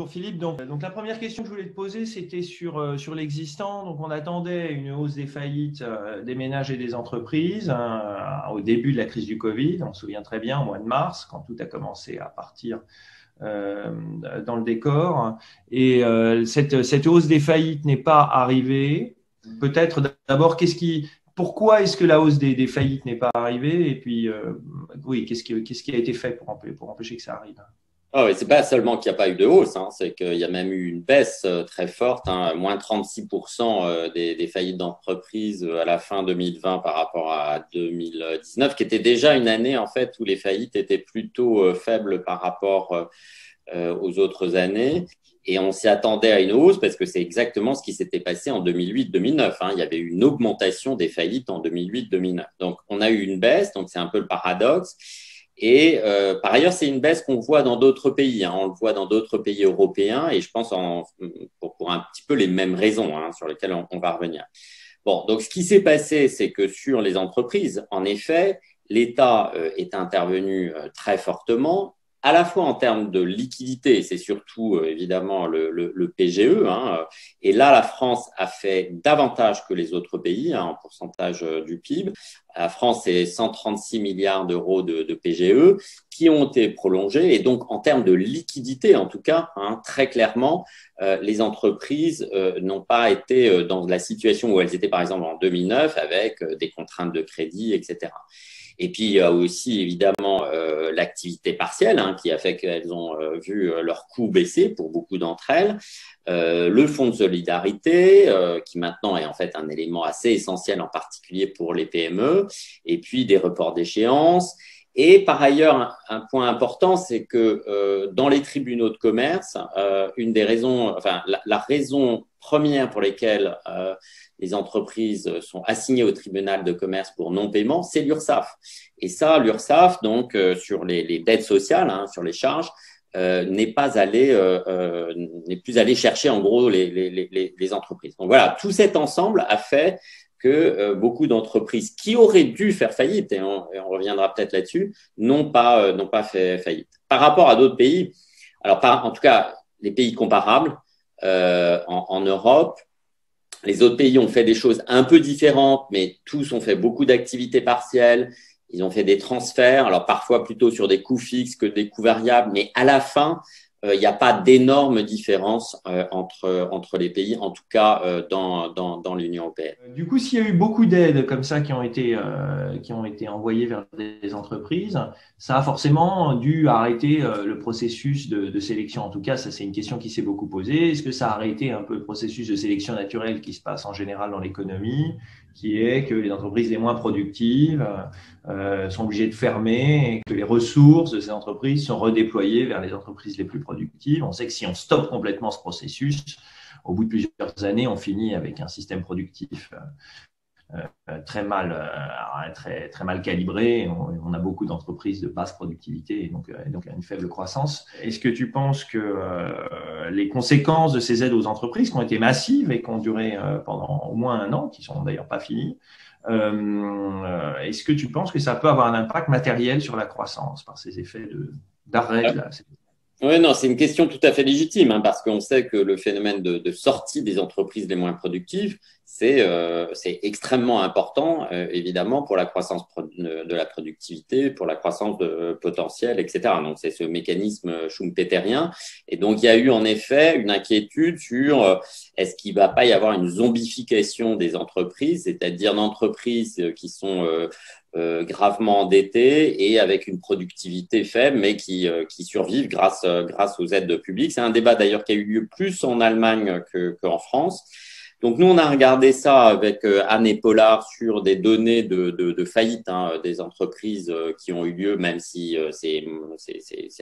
bonjour Philippe. Donc la première question que je voulais te poser, c'était sur l'existant. Donc on attendait une hausse des faillites des ménages et des entreprises au début de la crise du Covid. On se souvient très bien, au mois de mars, quand tout a commencé à partir dans le décor. Et cette hausse des faillites n'est pas arrivée. Peut-être d'abord, pourquoi est-ce que la hausse des faillites n'est pas arrivée? Et puis, oui, qu'est-ce qui a été fait pour empêcher que ça arrive? Ah oui, c'est pas seulement qu'il n'y a pas eu de hausse, c'est qu'il y a même eu une baisse très forte, moins 36% des faillites d'entreprises à la fin 2020 par rapport à 2019, qui était déjà une année en fait où les faillites étaient plutôt faibles par rapport aux autres années. Et on s'y attendait à une hausse parce que c'est exactement ce qui s'était passé en 2008-2009. Il y avait eu une augmentation des faillites en 2008-2009. Donc, on a eu une baisse, donc c'est un peu le paradoxe. Et par ailleurs, c'est une baisse qu'on voit dans d'autres pays. On le voit dans d'autres pays européens et je pense pour un petit peu les mêmes raisons sur lesquelles on va revenir. Bon, donc ce qui s'est passé, c'est que sur les entreprises, en effet, l'État est intervenu très fortement, à la fois en termes de liquidité, c'est surtout évidemment le PGE, et là la France a fait davantage que les autres pays en pourcentage du PIB. La France, c'est 136 milliards d'euros de PGE qui ont été prolongés et donc en termes de liquidité en tout cas, très clairement, les entreprises n'ont pas été dans la situation où elles étaient par exemple en 2009 avec des contraintes de crédit, etc. Et puis, il y a aussi évidemment l'activité partielle qui a fait qu'elles ont vu leurs coûts baisser pour beaucoup d'entre elles. Le fonds de solidarité, qui maintenant est en fait un élément assez essentiel, en particulier pour les PME, et puis des reports d'échéance. Et par ailleurs, un point important, c'est que dans les tribunaux de commerce, une des raisons, enfin la raison première pour lesquelles les entreprises sont assignées au tribunal de commerce pour non-paiement, c'est l'URSSAF. Et ça, l'URSSAF, donc sur les dettes sociales, sur les charges, n'est plus allé chercher en gros les entreprises. Donc voilà, tout cet ensemble a fait que beaucoup d'entreprises qui auraient dû faire faillite, et on reviendra peut-être là-dessus, n'ont pas fait faillite. Par rapport à d'autres pays, alors en tout cas les pays comparables en Europe, les autres pays ont fait des choses un peu différentes, mais tous ont fait beaucoup d'activités partielles. Ils ont fait des transferts, alors parfois plutôt sur des coûts fixes que des coûts variables, mais à la fin, il n'y a pas d'énormes différences entre les pays, en tout cas dans l'Union européenne. Du coup, s'il y a eu beaucoup d'aides comme ça qui ont été envoyées vers des entreprises, ça a forcément dû arrêter le processus de sélection. En tout cas, ça, c'est une question qui s'est beaucoup posée. Est-ce que ça a arrêté un peu le processus de sélection naturelle qui se passe en général dans l'économie, qui est que les entreprises les moins productives sont obligées de fermer et que les ressources de ces entreprises sont redéployées vers les entreprises les plus productives? On sait que si on stoppe complètement ce processus, au bout de plusieurs années, on finit avec un système productif très mal calibré. On a beaucoup d'entreprises de basse productivité et donc une faible croissance. Est-ce que tu penses que les conséquences de ces aides aux entreprises qui ont été massives et qui ont duré pendant au moins un an, qui sont d'ailleurs pas finies, est-ce que tu penses que ça peut avoir un impact matériel sur la croissance par ces effets d'arrêt de la... Oui, non, c'est une question tout à fait légitime, parce qu'on sait que le phénomène de sortie des entreprises les moins productives, c'est extrêmement important, évidemment, pour la croissance de la productivité, pour la croissance potentielle, etc. Donc, c'est ce mécanisme schumpeterien. Et donc, il y a eu en effet une inquiétude sur est-ce qu'il ne va pas y avoir une zombification des entreprises, c'est-à-dire d'entreprises qui sont gravement endettés et avec une productivité faible, mais qui survivent grâce aux aides publiques. C'est un débat d'ailleurs qui a eu lieu plus en Allemagne qu'en France. Donc nous, on a regardé ça avec Anne et Pollard sur des données de faillite des entreprises qui ont eu lieu, même si c'est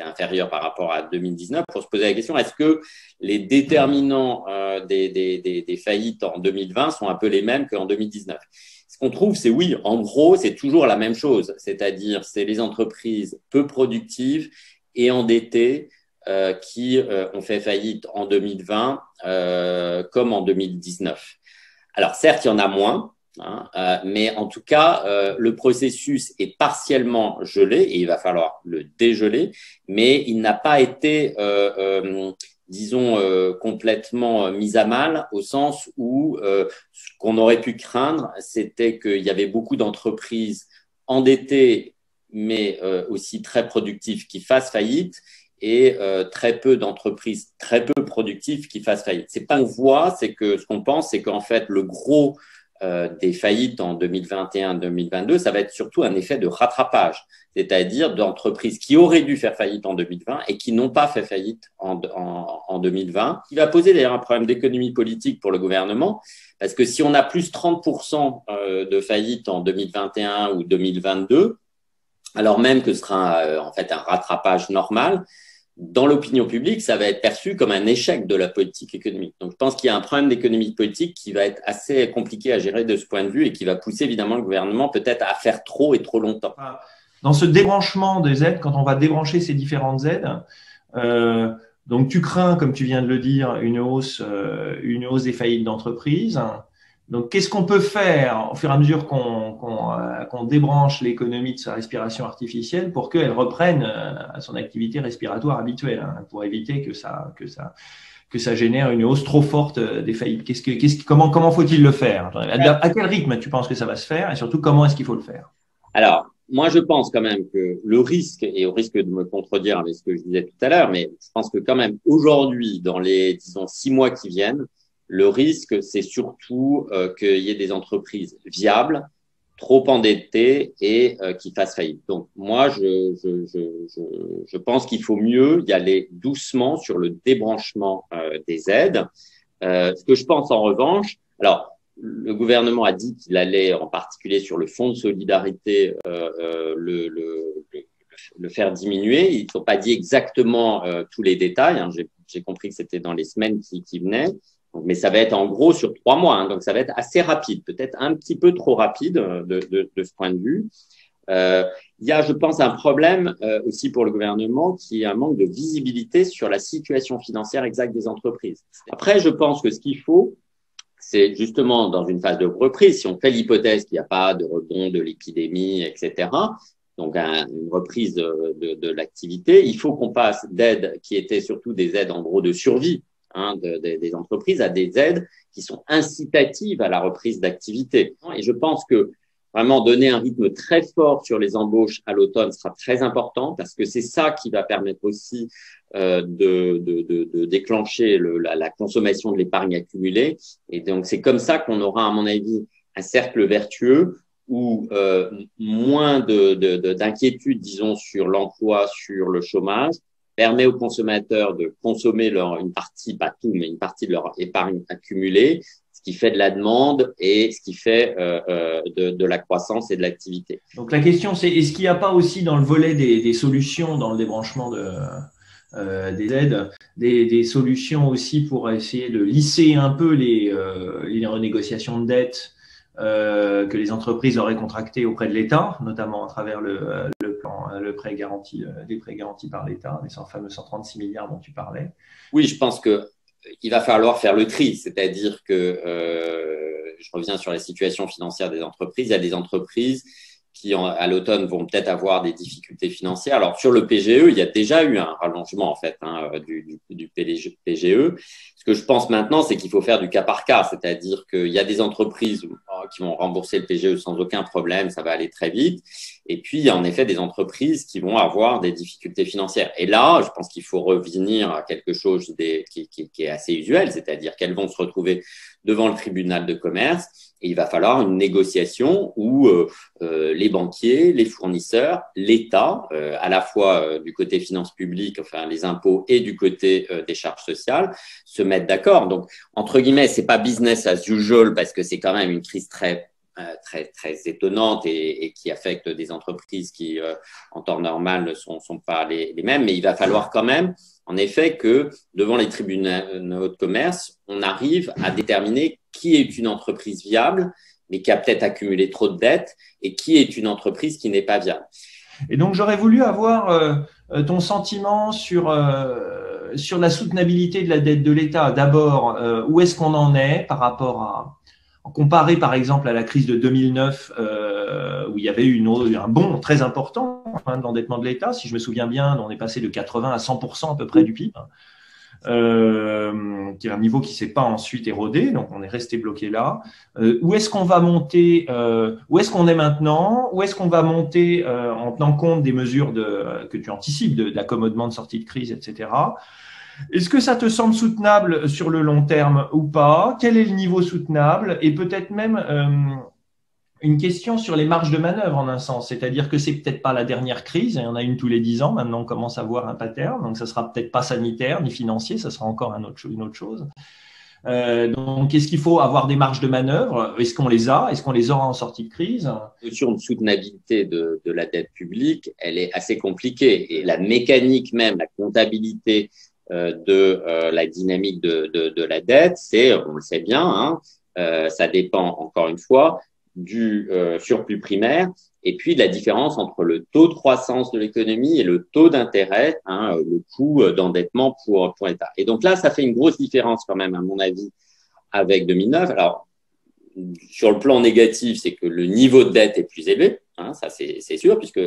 inférieur par rapport à 2019, pour se poser la question, est-ce que les déterminants des faillites en 2020 sont un peu les mêmes qu'en 2019? Ce qu'on trouve, c'est oui, en gros, c'est toujours la même chose, c'est-à-dire c'est les entreprises peu productives et endettées qui ont fait faillite en 2020 comme en 2019. Alors certes, il y en a moins, mais en tout cas, le processus est partiellement gelé et il va falloir le dégeler, mais il n'a pas été disons, complètement mise à mal, au sens où ce qu'on aurait pu craindre, c'était qu'il y avait beaucoup d'entreprises endettées, mais aussi très productives qui fassent faillite, et très peu d'entreprises très peu productives qui fassent faillite. C'est pas qu'on voit, c'est que ce qu'on pense, c'est qu'en fait, le gros des faillites en 2021-2022, ça va être surtout un effet de rattrapage, c'est-à-dire d'entreprises qui auraient dû faire faillite en 2020 et qui n'ont pas fait faillite en 2020, qui va poser d'ailleurs un problème d'économie politique pour le gouvernement, parce que si on a plus 30% de faillites en 2021 ou 2022, alors même que ce sera en fait un rattrapage normal, dans l'opinion publique, ça va être perçu comme un échec de la politique économique. Donc, je pense qu'il y a un problème d'économie politique qui va être assez compliqué à gérer de ce point de vue et qui va pousser évidemment le gouvernement peut-être à faire trop et trop longtemps. Dans ce débranchement des aides, quand on va débrancher ces différentes aides, donc tu crains, comme tu viens de le dire, une hausse des faillites d'entreprises. Donc, qu'est-ce qu'on peut faire au fur et à mesure qu'on débranche l'économie de sa respiration artificielle pour qu'elle reprenne à son activité respiratoire habituelle, hein, pour éviter que ça génère une hausse trop forte des faillites. Comment faut-il le faire? À quel rythme tu penses que ça va se faire et surtout comment est-ce qu'il faut le faire? Alors, moi, je pense quand même que le risque, et au risque de me contredire avec ce que je disais tout à l'heure, mais je pense que quand même aujourd'hui, dans les, disons, 6 mois qui viennent, le risque, c'est surtout qu'il y ait des entreprises viables, trop endettées et qui fassent faillite. Donc, moi, je pense qu'il faut mieux y aller doucement sur le débranchement des aides. Ce que je pense en revanche, alors, le gouvernement a dit qu'il allait, en particulier sur le fonds de solidarité, le faire diminuer. Ils n'ont pas dit exactement tous les détails. Hein. J'ai compris que c'était dans les semaines qui venaient. Mais ça va être en gros sur 3 mois, hein, donc ça va être assez rapide, peut-être un petit peu trop rapide de ce point de vue. Il y a, je pense, un problème aussi pour le gouvernement qui est un manque de visibilité sur la situation financière exacte des entreprises. Après, je pense que ce qu'il faut, c'est justement dans une phase de reprise, si on fait l'hypothèse qu'il n'y a pas de rebond de l'épidémie, etc., donc une reprise de l'activité, il faut qu'on passe d'aides qui étaient surtout des aides en gros de survie, hein, des entreprises à des aides qui sont incitatives à la reprise d'activité. Et je pense que vraiment donner un rythme très fort sur les embauches à l'automne sera très important parce que c'est ça qui va permettre aussi de déclencher la consommation de l'épargne accumulée. Et donc, c'est comme ça qu'on aura, à mon avis, un cercle vertueux où moins d'inquiétude, disons, sur l'emploi, sur le chômage, permet aux consommateurs de consommer une partie, pas tout, mais une partie de leur épargne accumulée, ce qui fait de la demande et ce qui fait de la croissance et de l'activité. Donc la question, c'est est-ce qu'il n'y a pas aussi dans le volet des solutions, dans le débranchement des aides, des solutions aussi pour essayer de lisser un peu les renégociations de dettes que les entreprises auraient contractées auprès de l'État, notamment à travers le prêt garanti, des prêts garantis par l'État, les fameux 136 milliards dont tu parlais. Oui, je pense que il va falloir faire le tri, c'est-à-dire que je reviens sur la situation financière des entreprises. Il y a des entreprises qui, à l'automne, vont peut-être avoir des difficultés financières. Alors, sur le PGE, il y a déjà eu un rallongement, en fait, hein, du PGE. Ce que je pense maintenant, c'est qu'il faut faire du cas par cas, c'est-à-dire qu'il y a des entreprises qui vont rembourser le PGE sans aucun problème, ça va aller très vite. Et puis, il y a en effet des entreprises qui vont avoir des difficultés financières. Et là, je pense qu'il faut revenir à quelque chose qui est assez usuel, c'est-à-dire qu'elles vont se retrouver devant le tribunal de commerce et il va falloir une négociation où les banquiers, les fournisseurs, l'État, à la fois du côté finances publiques, enfin les impôts, et du côté des charges sociales, se mettent d'accord. Donc, entre guillemets, c'est pas business as usual parce que c'est quand même une crise très étonnante et qui affecte des entreprises qui, en temps normal, ne sont pas les mêmes. Mais il va falloir quand même, en effet, que devant les tribunaux de commerce, on arrive à déterminer qui est une entreprise viable, mais qui a peut-être accumulé trop de dettes, et qui est une entreprise qui n'est pas viable. Et donc, j'aurais voulu avoir ton sentiment sur la soutenabilité de la dette de l'État. D'abord, où est-ce qu'on en est par rapport comparé par exemple à la crise de 2009 où il y avait eu un bond très important de l'endettement de l'État, si je me souviens bien, on est passé de 80 à 100% à peu près du PIB. qui est un niveau qui ne s'est pas ensuite érodé, donc on est resté bloqué là. Où est-ce qu'on va monter, où est-ce qu'on est maintenant, où est-ce qu'on va monter en tenant compte des mesures que tu anticipes, de l'accommodement de sortie de crise, etc. Est-ce que ça te semble soutenable sur le long terme ou pas? Quel est le niveau soutenable? Et peut-être même une question sur les marges de manœuvre en un sens, c'est-à-dire que c'est peut-être pas la dernière crise, il y en a une tous les 10 ans, maintenant on commence à voir un pattern, donc ça sera peut-être pas sanitaire ni financier, ça sera encore une autre chose. Donc est-ce qu'il faut avoir des marges de manœuvre? Est-ce qu'on les a? Est-ce qu'on les aura en sortie de crise? La notion de soutenabilité de la dette publique, elle est assez compliquée, et la mécanique même, la comptabilité de la dynamique de la dette, on le sait bien, hein, ça dépend encore une fois du surplus primaire et puis de la différence entre le taux de croissance de l'économie et le taux d'intérêt, hein, le coût d'endettement pour l'État. Et donc là, ça fait une grosse différence quand même, à mon avis, avec 2009. Alors, sur le plan négatif, c'est que le niveau de dette est plus élevé, hein, ça c'est sûr, puisque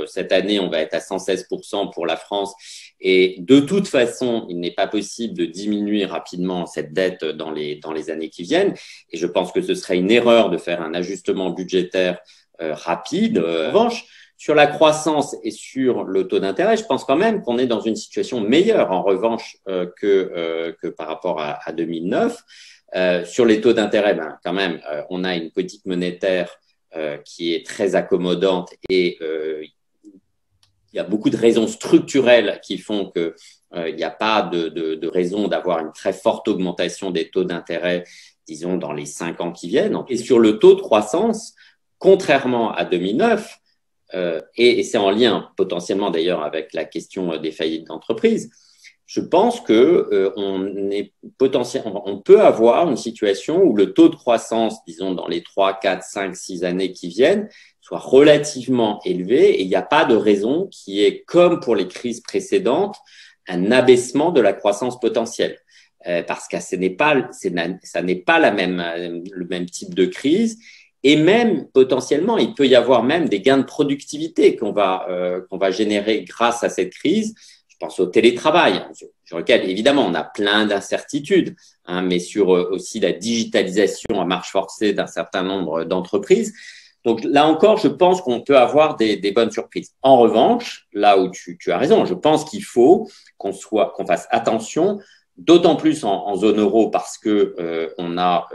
cette année, on va être à 116% pour la France. Et de toute façon, il n'est pas possible de diminuer rapidement cette dette dans les années qui viennent. Et je pense que ce serait une erreur de faire un ajustement budgétaire rapide. En revanche, sur la croissance et sur le taux d'intérêt, je pense quand même qu'on est dans une situation meilleure, en revanche, que par rapport à 2009. Sur les taux d'intérêt, quand même, on a une politique monétaire qui est très accommodante et il y a beaucoup de raisons structurelles qui font qu'il n'y a pas de raison d'avoir une très forte augmentation des taux d'intérêt, disons, dans les 5 ans qui viennent. Et sur le taux de croissance, contrairement à 2009, et c'est en lien potentiellement d'ailleurs avec la question des faillites d'entreprises, je pense que on peut avoir une situation où le taux de croissance, disons, dans les 3, 4, 5, 6 années qui viennent, soit relativement élevé et il n'y a pas de raison qui est, comme pour les crises précédentes, un abaissement de la croissance potentielle. Parce que ça n'est pas le même type de crise. Et même, potentiellement, il peut y avoir même des gains de productivité qu'on va générer grâce à cette crise. Je pense au télétravail, sur lequel, évidemment, on a plein d'incertitudes, hein, mais sur aussi la digitalisation à marche forcée d'un certain nombre d'entreprises. Donc là encore, je pense qu'on peut avoir des bonnes surprises. En revanche, là où tu as raison, je pense qu'il faut qu'on fasse attention, d'autant plus en zone euro parce que on a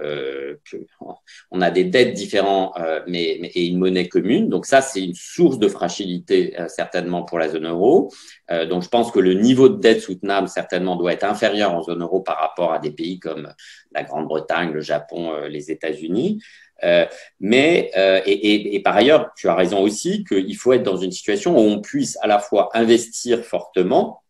des dettes différentes et une monnaie commune. Donc ça, c'est une source de fragilité certainement pour la zone euro. Donc je pense que le niveau de dette soutenable certainement doit être inférieur en zone euro par rapport à des pays comme la Grande-Bretagne, le Japon, les États-Unis. Mais par ailleurs, tu as raison aussi qu'il faut être dans une situation où on puisse à la fois investir fortement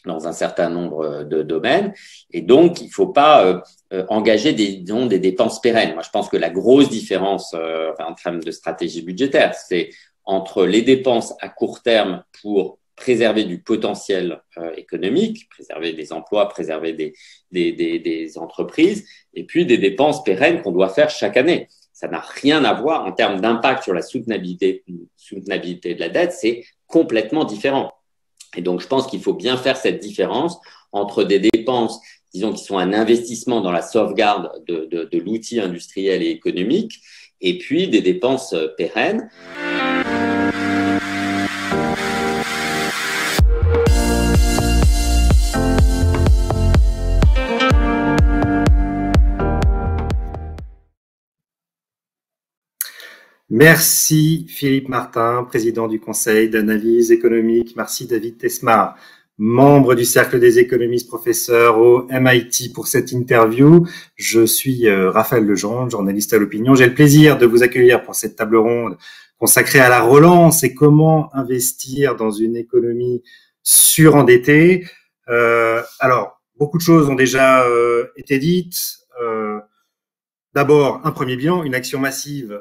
dans un certain nombre de domaines. Et donc, il ne faut pas engager des dépenses pérennes. Moi, je pense que la grosse différence en termes de stratégie budgétaire, c'est entre les dépenses à court terme pour préserver du potentiel économique, préserver des emplois, préserver des entreprises, et puis des dépenses pérennes qu'on doit faire chaque année. Ça n'a rien à voir en termes d'impact sur la soutenabilité de la dette, c'est complètement différent. Et donc, je pense qu'il faut bien faire cette différence entre des dépenses, disons, qui sont un investissement dans la sauvegarde de l'outil industriel et économique, et puis des dépenses pérennes. Merci Philippe Martin, président du Conseil d'analyse économique. Merci David Tesmar, membre du Cercle des économistes professeurs au MIT pour cette interview. Je suis Raphaël Legendre, journaliste à l'opinion. J'ai le plaisir de vous accueillir pour cette table ronde consacrée à la relance et comment investir dans une économie surendettée. Alors, beaucoup de choses ont déjà été dites. D'abord, un premier bilan, une action massive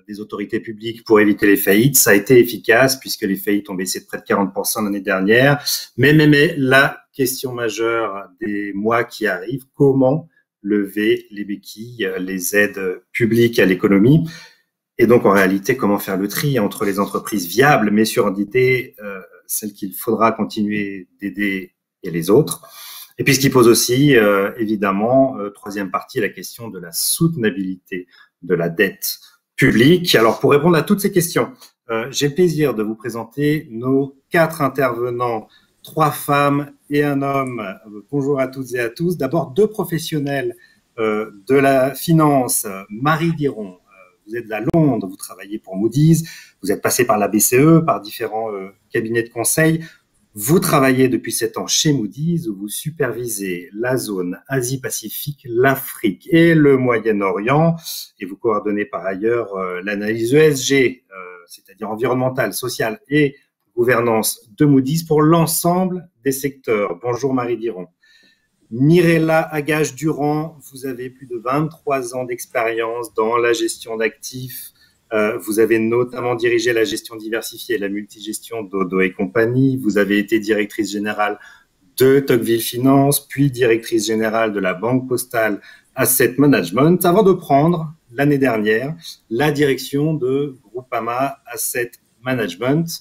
des autorités publiques pour éviter les faillites. Ça a été efficace puisque les faillites ont baissé de près de 40% l'année dernière. Mais la question majeure des mois qui arrivent, comment lever les béquilles, les aides publiques à l'économie? Et donc, en réalité, comment faire le tri entre les entreprises viables mais surendettées, celles qu'il faudra continuer d'aider et les autres? Et puis ce qui pose aussi, évidemment, troisième partie, la question de la soutenabilité de la dette publique. Alors pour répondre à toutes ces questions, j'ai le plaisir de vous présenter nos 4 intervenants, 3 femmes et un homme. Bonjour à toutes et à tous. D'abord 2 professionnels de la finance. Marie Diron, vous êtes à Londres, vous travaillez pour Moody's, vous êtes passé par la BCE, par différents cabinets de conseil. Vous travaillez depuis 7 ans chez Moody's où vous supervisez la zone Asie-Pacifique, l'Afrique et le Moyen-Orient et vous coordonnez par ailleurs l'analyse ESG, c'est-à-dire environnementale, sociale et gouvernance de Moody's pour l'ensemble des secteurs. Bonjour Marie Diron. Mirella Agache-Durand, vous avez plus de 23 ans d'expérience dans la gestion d'actifs. Vous avez notamment dirigé la gestion diversifiée et la multigestion d'Odo et compagnie. Vous avez été directrice générale de Tocqueville Finance, puis directrice générale de la Banque Postale Asset Management, avant de prendre l'année dernière la direction de Groupama Asset Management.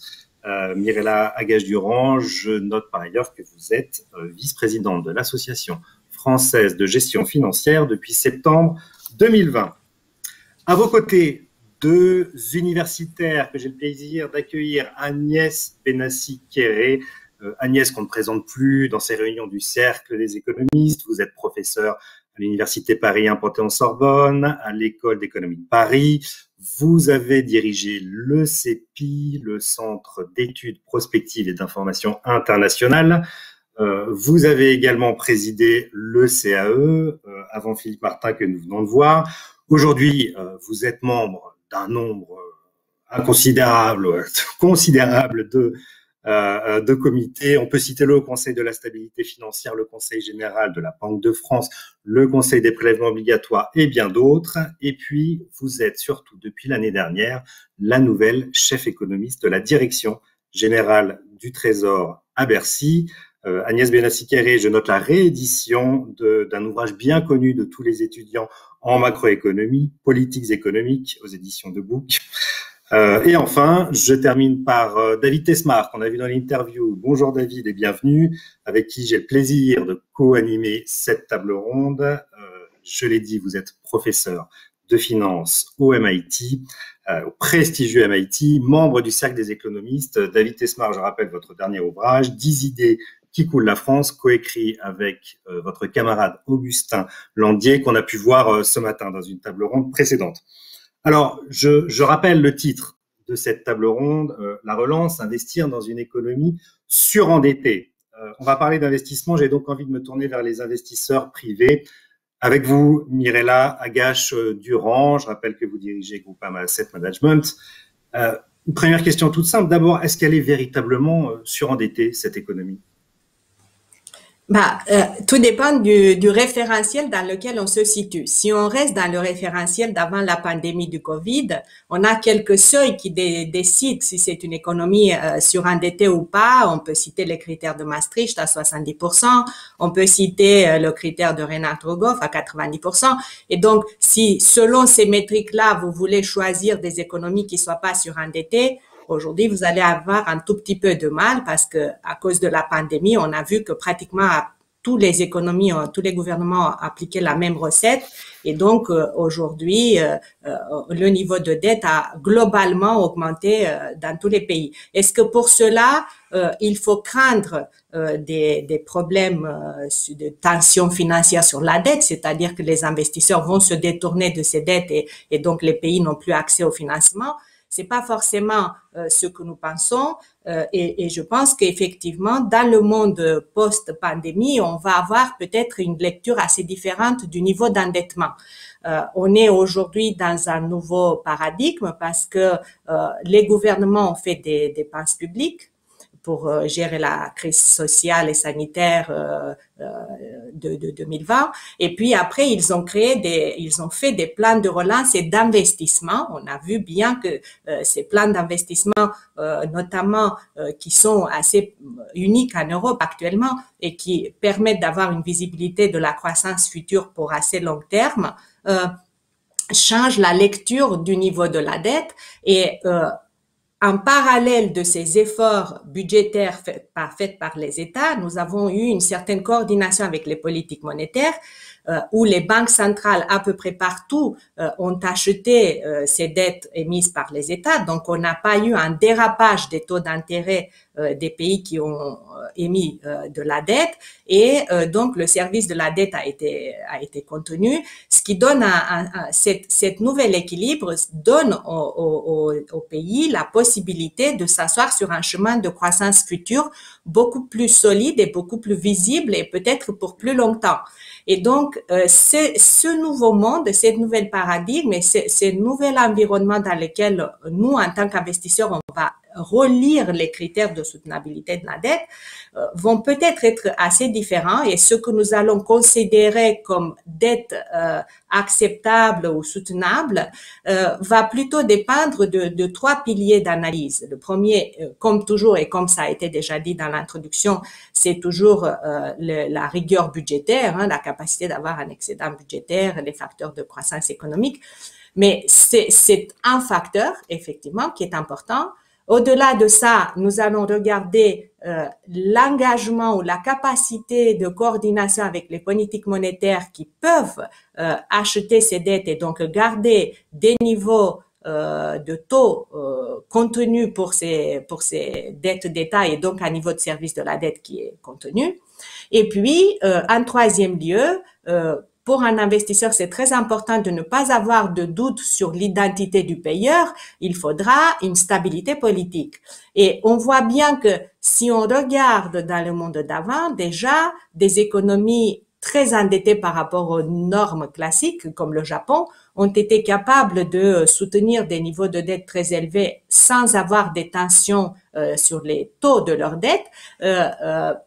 Mirella Agache-Durand, je note par ailleurs que vous êtes vice-présidente de l'Association française de gestion financière depuis septembre 2020. À vos côtés, 2 universitaires que j'ai le plaisir d'accueillir, Agnès Benassi-Kéré. Agnès, qu'on ne présente plus dans ces réunions du Cercle des économistes. Vous êtes professeure à l'Université Paris 1 Panthéon-Sorbonne, à l'École d'économie de Paris. Vous avez dirigé le CEPI, le Centre d'études prospectives et d'information internationale. Vous avez également présidé le CAE, avant Philippe Martin que nous venons de voir. Aujourd'hui, vous êtes membre d'un nombre considérable de comités. On peut citer le Haut Conseil de la stabilité financière, le Conseil général de la Banque de France, le Conseil des prélèvements obligatoires et bien d'autres. Et puis, vous êtes surtout, depuis l'année dernière, la nouvelle chef économiste de la Direction générale du Trésor à Bercy. Agnès Benassi-Kéré, je note la réédition d'un ouvrage bien connu de tous les étudiants en macroéconomie, politiques économiques, aux éditions de Book. Et enfin, je termine par David Tesmar, qu'on a vu dans l'interview. Bonjour David et bienvenue, avec qui j'ai le plaisir de co-animer cette table ronde. Je l'ai dit, vous êtes professeur de finance au MIT, au prestigieux MIT, membre du Cercle des économistes. David Tesmar, je rappelle votre dernier ouvrage, 10 idées qui coulent la France, coécrit avec votre camarade Augustin Landier, qu'on a pu voir ce matin dans une table ronde précédente. Alors, je rappelle le titre de cette table ronde, la relance, investir dans une économie surendettée. On va parler d'investissement, j'ai donc envie de me tourner vers les investisseurs privés. Avec vous, Mirella Agache-Durand, je rappelle que vous dirigez Groupama Asset Management. Une première question toute simple, d'abord, est-ce qu'elle est véritablement surendettée, cette économie ? Tout dépend du référentiel dans lequel on se situe. Si on reste dans le référentiel d'avant la pandémie du Covid, on a quelques seuils qui décident si c'est une économie surendettée ou pas. On peut citer les critères de Maastricht à 70%, on peut citer le critère de Reinhart-Rogoff à 90%. Et donc, si selon ces métriques-là, vous voulez choisir des économies qui soient pas surendettées, aujourd'hui, vous allez avoir un tout petit peu de mal parce que, à cause de la pandémie, on a vu que pratiquement tous les économies, tous les gouvernements ont appliqué la même recette. Et donc, aujourd'hui, le niveau de dette a globalement augmenté dans tous les pays. Est-ce que pour cela, il faut craindre des problèmes de tension financière sur la dette, c'est-à-dire que les investisseurs vont se détourner de ces dettes et donc les pays n'ont plus accès au financement? C'est pas forcément ce que nous pensons et je pense qu'effectivement dans le monde post-pandémie, on va avoir peut-être une lecture assez différente du niveau d'endettement. On est aujourd'hui dans un nouveau paradigme parce que les gouvernements ont fait des dépenses publiques pour gérer la crise sociale et sanitaire de 2020. Et puis après, ils ont fait des plans de relance et d'investissement. On a vu bien que ces plans d'investissement, notamment qui sont assez uniques en Europe actuellement et qui permettent d'avoir une visibilité de la croissance future pour assez long terme, changent la lecture du niveau de la dette et en parallèle de ces efforts budgétaires faits par les États, nous avons eu une certaine coordination avec les politiques monétaires où les banques centrales à peu près partout ont acheté ces dettes émises par les États. Donc, on n'a pas eu un dérapage des taux d'intérêt des pays qui ont émis de la dette et donc le service de la dette a été contenu, ce qui donne cette nouvel équilibre donne au pays la possibilité de s'asseoir sur un chemin de croissance future beaucoup plus solide et beaucoup plus visible et peut-être pour plus longtemps. Et donc, ce nouveau monde, cette nouvelle paradigme et ce nouvel environnement dans lequel nous, en tant qu'investisseurs, on va relire les critères de soutenabilité de la dette, vont peut-être être assez différents et ce que nous allons considérer comme dette acceptable ou soutenable va plutôt dépendre de trois piliers d'analyse. Le premier, comme toujours et comme ça a été déjà dit dans l'introduction, c'est toujours la rigueur budgétaire, la capacité d'avoir un excédent budgétaire, les facteurs de croissance économique. Mais c'est un facteur, effectivement, qui est important. Au-delà de ça, nous allons regarder l'engagement ou la capacité de coordination avec les politiques monétaires qui peuvent acheter ces dettes et donc garder des niveaux de taux contenus pour ces dettes d'État et donc un niveau de service de la dette qui est contenu. Et puis, en troisième lieu, pour un investisseur, c'est très important de ne pas avoir de doute sur l'identité du payeur. Il faudra une stabilité politique. Et on voit bien que si on regarde dans le monde d'avant, déjà, des économies très endettées par rapport aux normes classiques, comme le Japon, ont été capables de soutenir des niveaux de dette très élevés sans avoir des tensions sur les taux de leur dette,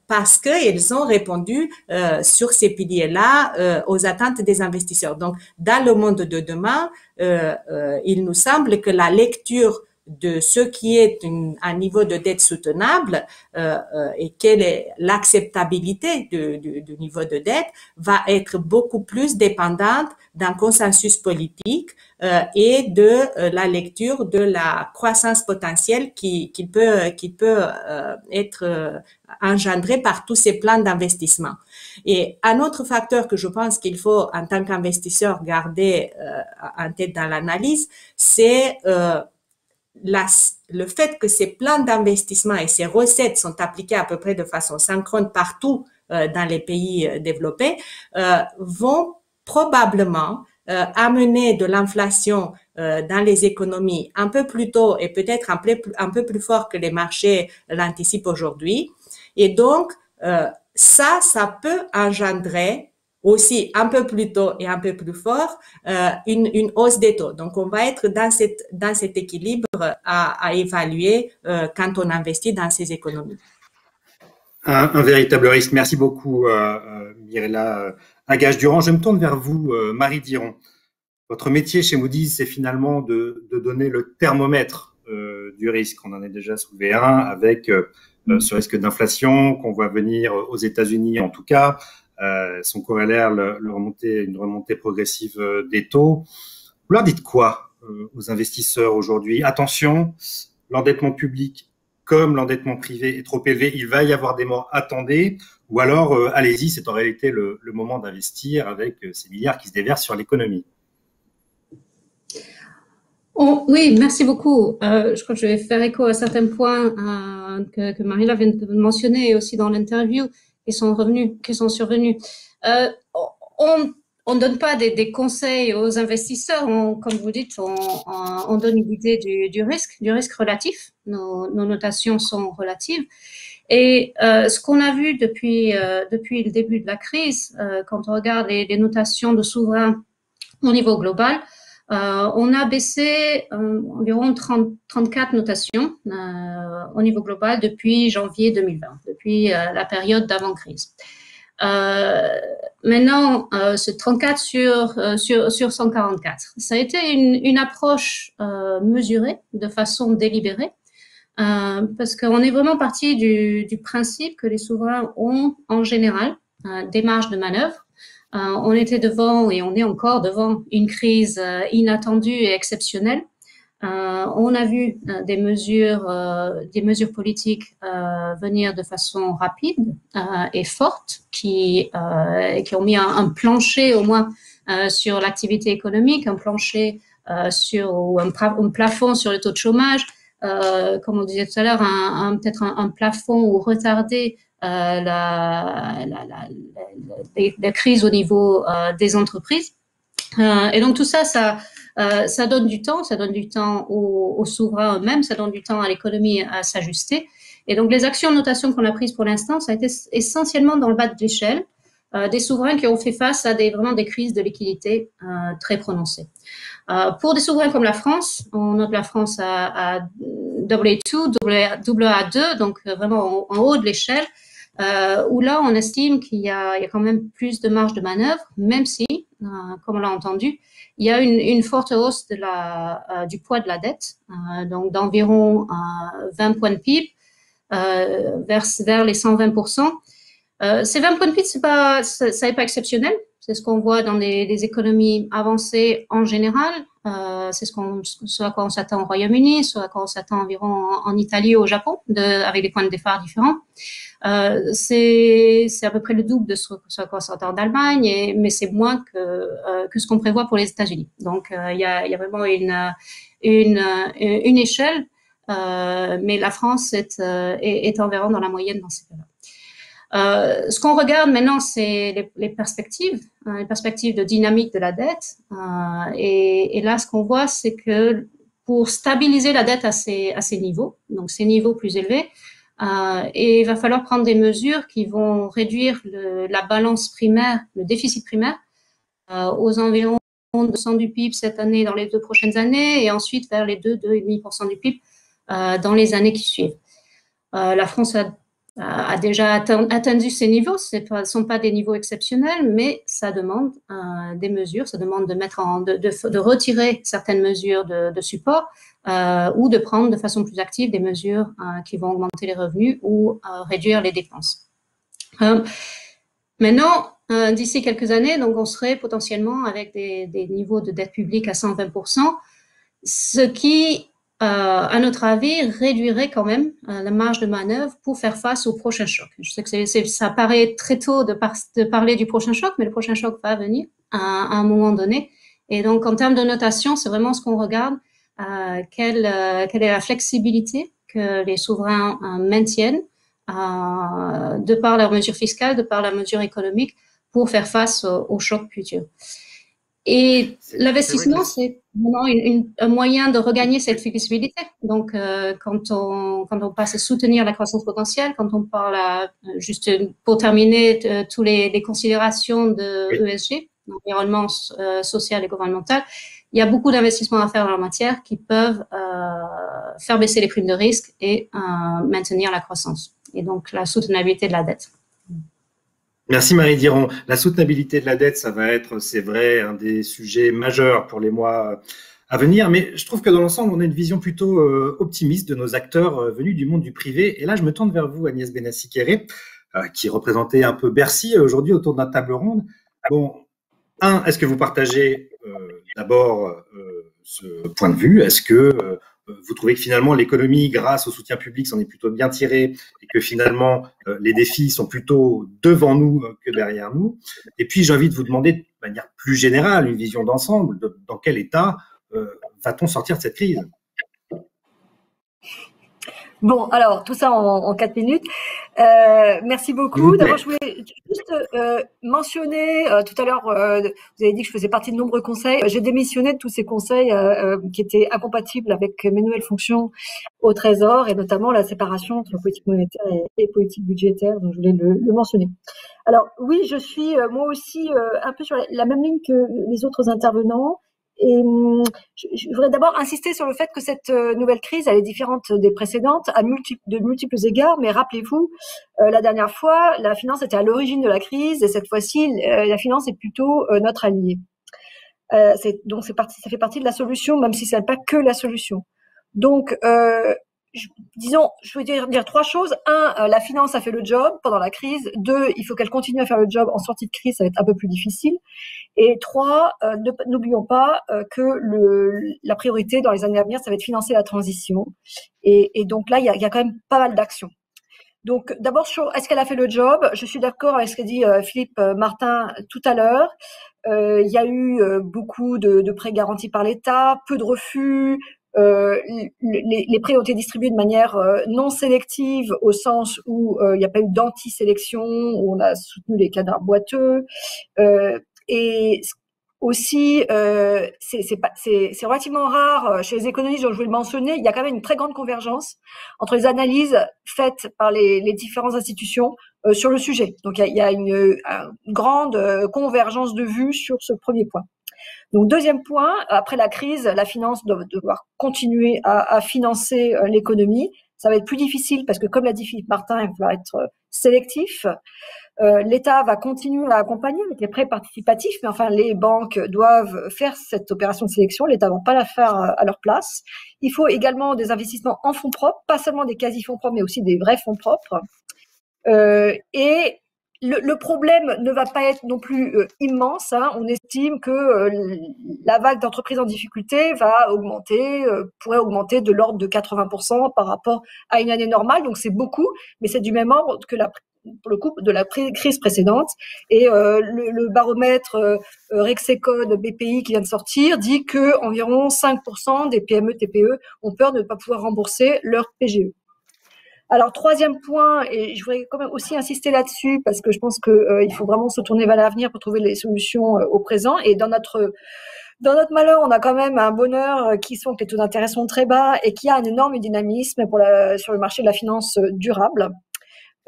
parce qu'ils ont répondu sur ces piliers-là aux attentes des investisseurs. Donc, dans le monde de demain, il nous semble que la lecture de ce qui est un niveau de dette soutenable et quelle est l'acceptabilité du niveau de dette va être beaucoup plus dépendante d'un consensus politique et de la lecture de la croissance potentielle qui peut être engendrée par tous ces plans d'investissement. Et un autre facteur que je pense qu'il faut en tant qu'investisseur garder en tête dans l'analyse, c'est le fait que ces plans d'investissement et ces recettes sont appliquées à peu près de façon synchrone partout dans les pays développés vont probablement amener de l'inflation dans les économies un peu plus tôt et peut-être un peu plus fort que les marchés l'anticipent aujourd'hui. Et donc, ça peut engendrer aussi un peu plus tôt et un peu plus fort une hausse des taux. Donc, on va être dans cet équilibre à évaluer quand on investit dans ces économies. Un véritable risque. Merci beaucoup, Mirella Agache-Durand. Je me tourne vers vous, Marie Diron. Votre métier chez Moody's, c'est finalement de donner le thermomètre du risque. On en a déjà soulevé un avec ce risque d'inflation qu'on voit venir aux États-Unis, en tout cas. Son corollaire, une remontée progressive des taux. Vous leur dites quoi aux investisseurs aujourd'hui? Attention, l'endettement public comme l'endettement privé est trop élevé, il va y avoir des morts, attendez, ou alors allez-y, c'est en réalité le moment d'investir avec ces milliards qui se déversent sur l'économie. Oui, merci beaucoup. Je crois que je vais faire écho à certains points que Mariela vient de mentionner aussi dans l'interview qui sont survenus. On donne pas des conseils aux investisseurs. Comme vous dites, on donne une idée du risque relatif. Nos notations sont relatives. Et ce qu'on a vu depuis le début de la crise, quand on regarde les notations de souverains au niveau global, on a baissé environ 34 notations au niveau global depuis janvier 2020, depuis la période d'avant-crise. Maintenant, c'est 34 sur 144. Ça a été une approche mesurée, de façon délibérée, parce qu'on est vraiment parti du principe que les souverains ont en général des marges de manœuvre. On était devant et on est encore devant une crise inattendue et exceptionnelle On a vu des mesures politiques venir de façon rapide et forte, qui ont mis un plancher au moins sur l'activité économique, un plancher ou un plafond sur le taux de chômage, comme on disait tout à l'heure, peut-être un plafond ou retarder la crise au niveau des entreprises. Et donc tout ça donne du temps, aux souverains eux-mêmes, ça donne du temps à l'économie à s'ajuster. Et donc les actions de notation qu'on a prises pour l'instant, ça a été essentiellement dans le bas de l'échelle, des souverains qui ont fait face à vraiment des crises de liquidité très prononcées. Pour des souverains comme la France, on note la France à AA2, AA2, donc vraiment en haut de l'échelle, où là on estime qu'il y a quand même plus de marge de manœuvre, même si, comme on l'a entendu, il y a une forte hausse du poids de la dette, donc d'environ 20 points de PIB vers les 120%. Ces 20 points de PIB, ça n'est pas exceptionnel. C'est ce qu'on voit dans les économies avancées en général. C'est ce à quoi on s'attend au Royaume-Uni, ce à quoi on s'attend environ en Italie ou au Japon, avec des points de départ différents. C'est à peu près le double de ce à quoi on s'attend en Allemagne, mais c'est moins que ce qu'on prévoit pour les États-Unis. Donc, il y a vraiment une échelle, mais la France est environ dans la moyenne dans ces cas-là. Ce qu'on regarde maintenant, c'est les perspectives de dynamique de la dette. Et là, ce qu'on voit, c'est que pour stabiliser la dette à ces niveaux, donc ces niveaux plus élevés, et il va falloir prendre des mesures qui vont réduire la balance primaire, le déficit primaire, aux environs 2% du PIB cette année dans les 2 prochaines années, et ensuite vers les 2,5% du PIB dans les années qui suivent. La France a déjà atteint ces niveaux. Ce ne sont pas des niveaux exceptionnels, mais ça demande des mesures, ça demande de retirer certaines mesures de support ou de prendre de façon plus active des mesures qui vont augmenter les revenus ou réduire les dépenses. Maintenant, d'ici quelques années, donc on serait potentiellement avec des niveaux de dette publique à 120%, ce qui à notre avis, réduirait quand même la marge de manœuvre pour faire face au prochain choc. Je sais que ça paraît très tôt de parler du prochain choc, mais le prochain choc va venir à un moment donné. Et donc, en termes de notation, c'est vraiment ce qu'on regarde, quelle est la flexibilité que les souverains maintiennent de par leurs mesures fiscales, de par la mesure économique, pour faire face au choc futur. Et l'investissement, c'est vraiment un moyen de regagner cette flexibilité. Donc, quand on passe à soutenir la croissance potentielle, quand on parle juste pour terminer, tous les considérations de ESG, environnement, social et gouvernemental, il y a beaucoup d'investissements à faire dans la matière qui peuvent faire baisser les primes de risque et maintenir la croissance. Et donc, la soutenabilité de la dette. Merci Marie Diron. La soutenabilité de la dette, ça va être, c'est vrai, un des sujets majeurs pour les mois à venir. Mais je trouve que dans l'ensemble, on a une vision plutôt optimiste de nos acteurs venus du monde du privé. Et là, je me tourne vers vous, Agnès Benassi-Kéré, qui représentait un peu Bercy aujourd'hui autour de notre table ronde. Bon, est-ce que vous partagez d'abord ce point de vue? Est-ce que vous trouvez que finalement l'économie, grâce au soutien public, s'en est plutôt bien tirée et que finalement les défis sont plutôt devant nous que derrière nous? Et puis j'ai envie de vous demander de manière plus générale, une vision d'ensemble, dans quel état va-t-on sortir de cette crise? Bon, alors, tout ça en 4 minutes. Merci beaucoup. D'abord, je voulais juste mentionner, tout à l'heure, vous avez dit que je faisais partie de nombreux conseils. J'ai démissionné de tous ces conseils qui étaient incompatibles avec mes nouvelles fonctions au Trésor, et notamment la séparation entre politique monétaire et politique budgétaire, donc je voulais le mentionner. Alors, oui, je suis moi aussi un peu sur la même ligne que les autres intervenants. Et je voudrais d'abord insister sur le fait que cette nouvelle crise, elle est différente des précédentes de multiples égards. Mais rappelez-vous, la dernière fois, la finance était à l'origine de la crise, et cette fois-ci, la finance est plutôt notre allié. Donc ça fait partie de la solution, même si ce n'est pas que la solution. Donc disons, je veux dire trois choses. Un, la finance a fait le job pendant la crise. Deux, il faut qu'elle continue à faire le job en sortie de crise, ça va être un peu plus difficile. Et trois, n'oublions pas que la priorité dans les années à venir, ça va être financer la transition. Et donc là, il y a quand même pas mal d'actions. Donc d'abord, est-ce qu'elle a fait le job? Je suis d'accord avec ce qu'a dit Philippe Martin tout à l'heure. Il y a eu beaucoup de prêts garantis par l'État, peu de refus. Les prêts ont été distribués de manière non sélective, au sens où il n'y a pas eu d'anti-sélection, où on a soutenu les canards boiteux. Et aussi, c'est relativement rare chez les économistes, dont je voulais le mentionner, il y a quand même une très grande convergence entre les analyses faites par les différentes institutions sur le sujet. Donc, il y a une grande convergence de vues sur ce premier point. Donc, deuxième point, après la crise, la finance doit devoir continuer à financer l'économie. Ça va être plus difficile parce que, comme l'a dit Philippe Martin, il va falloir être sélectif. L'État va continuer à accompagner avec les prêts participatifs, mais enfin, les banques doivent faire cette opération de sélection. L'État ne va pas la faire à leur place. Il faut également des investissements en fonds propres, pas seulement des quasi-fonds propres, mais aussi des vrais fonds propres. Et le problème ne va pas être non plus immense. Hein. On estime que la vague d'entreprises en difficulté va augmenter, pourrait augmenter de l'ordre de 80% par rapport à une année normale. Donc c'est beaucoup, mais c'est du même ordre que pour le coup de la crise précédente. Et le baromètre Rexecode BPI qui vient de sortir dit que environ 5% des PME TPE ont peur de ne pas pouvoir rembourser leur PGE. Alors, troisième point, et je voudrais quand même aussi insister là-dessus, parce que je pense qu'il faut vraiment se tourner vers l'avenir pour trouver les solutions au présent. Et dans notre malheur, on a quand même un bonheur qui sont que les taux d'intérêt sont très bas et qu'il y a un énorme dynamisme sur le marché de la finance durable.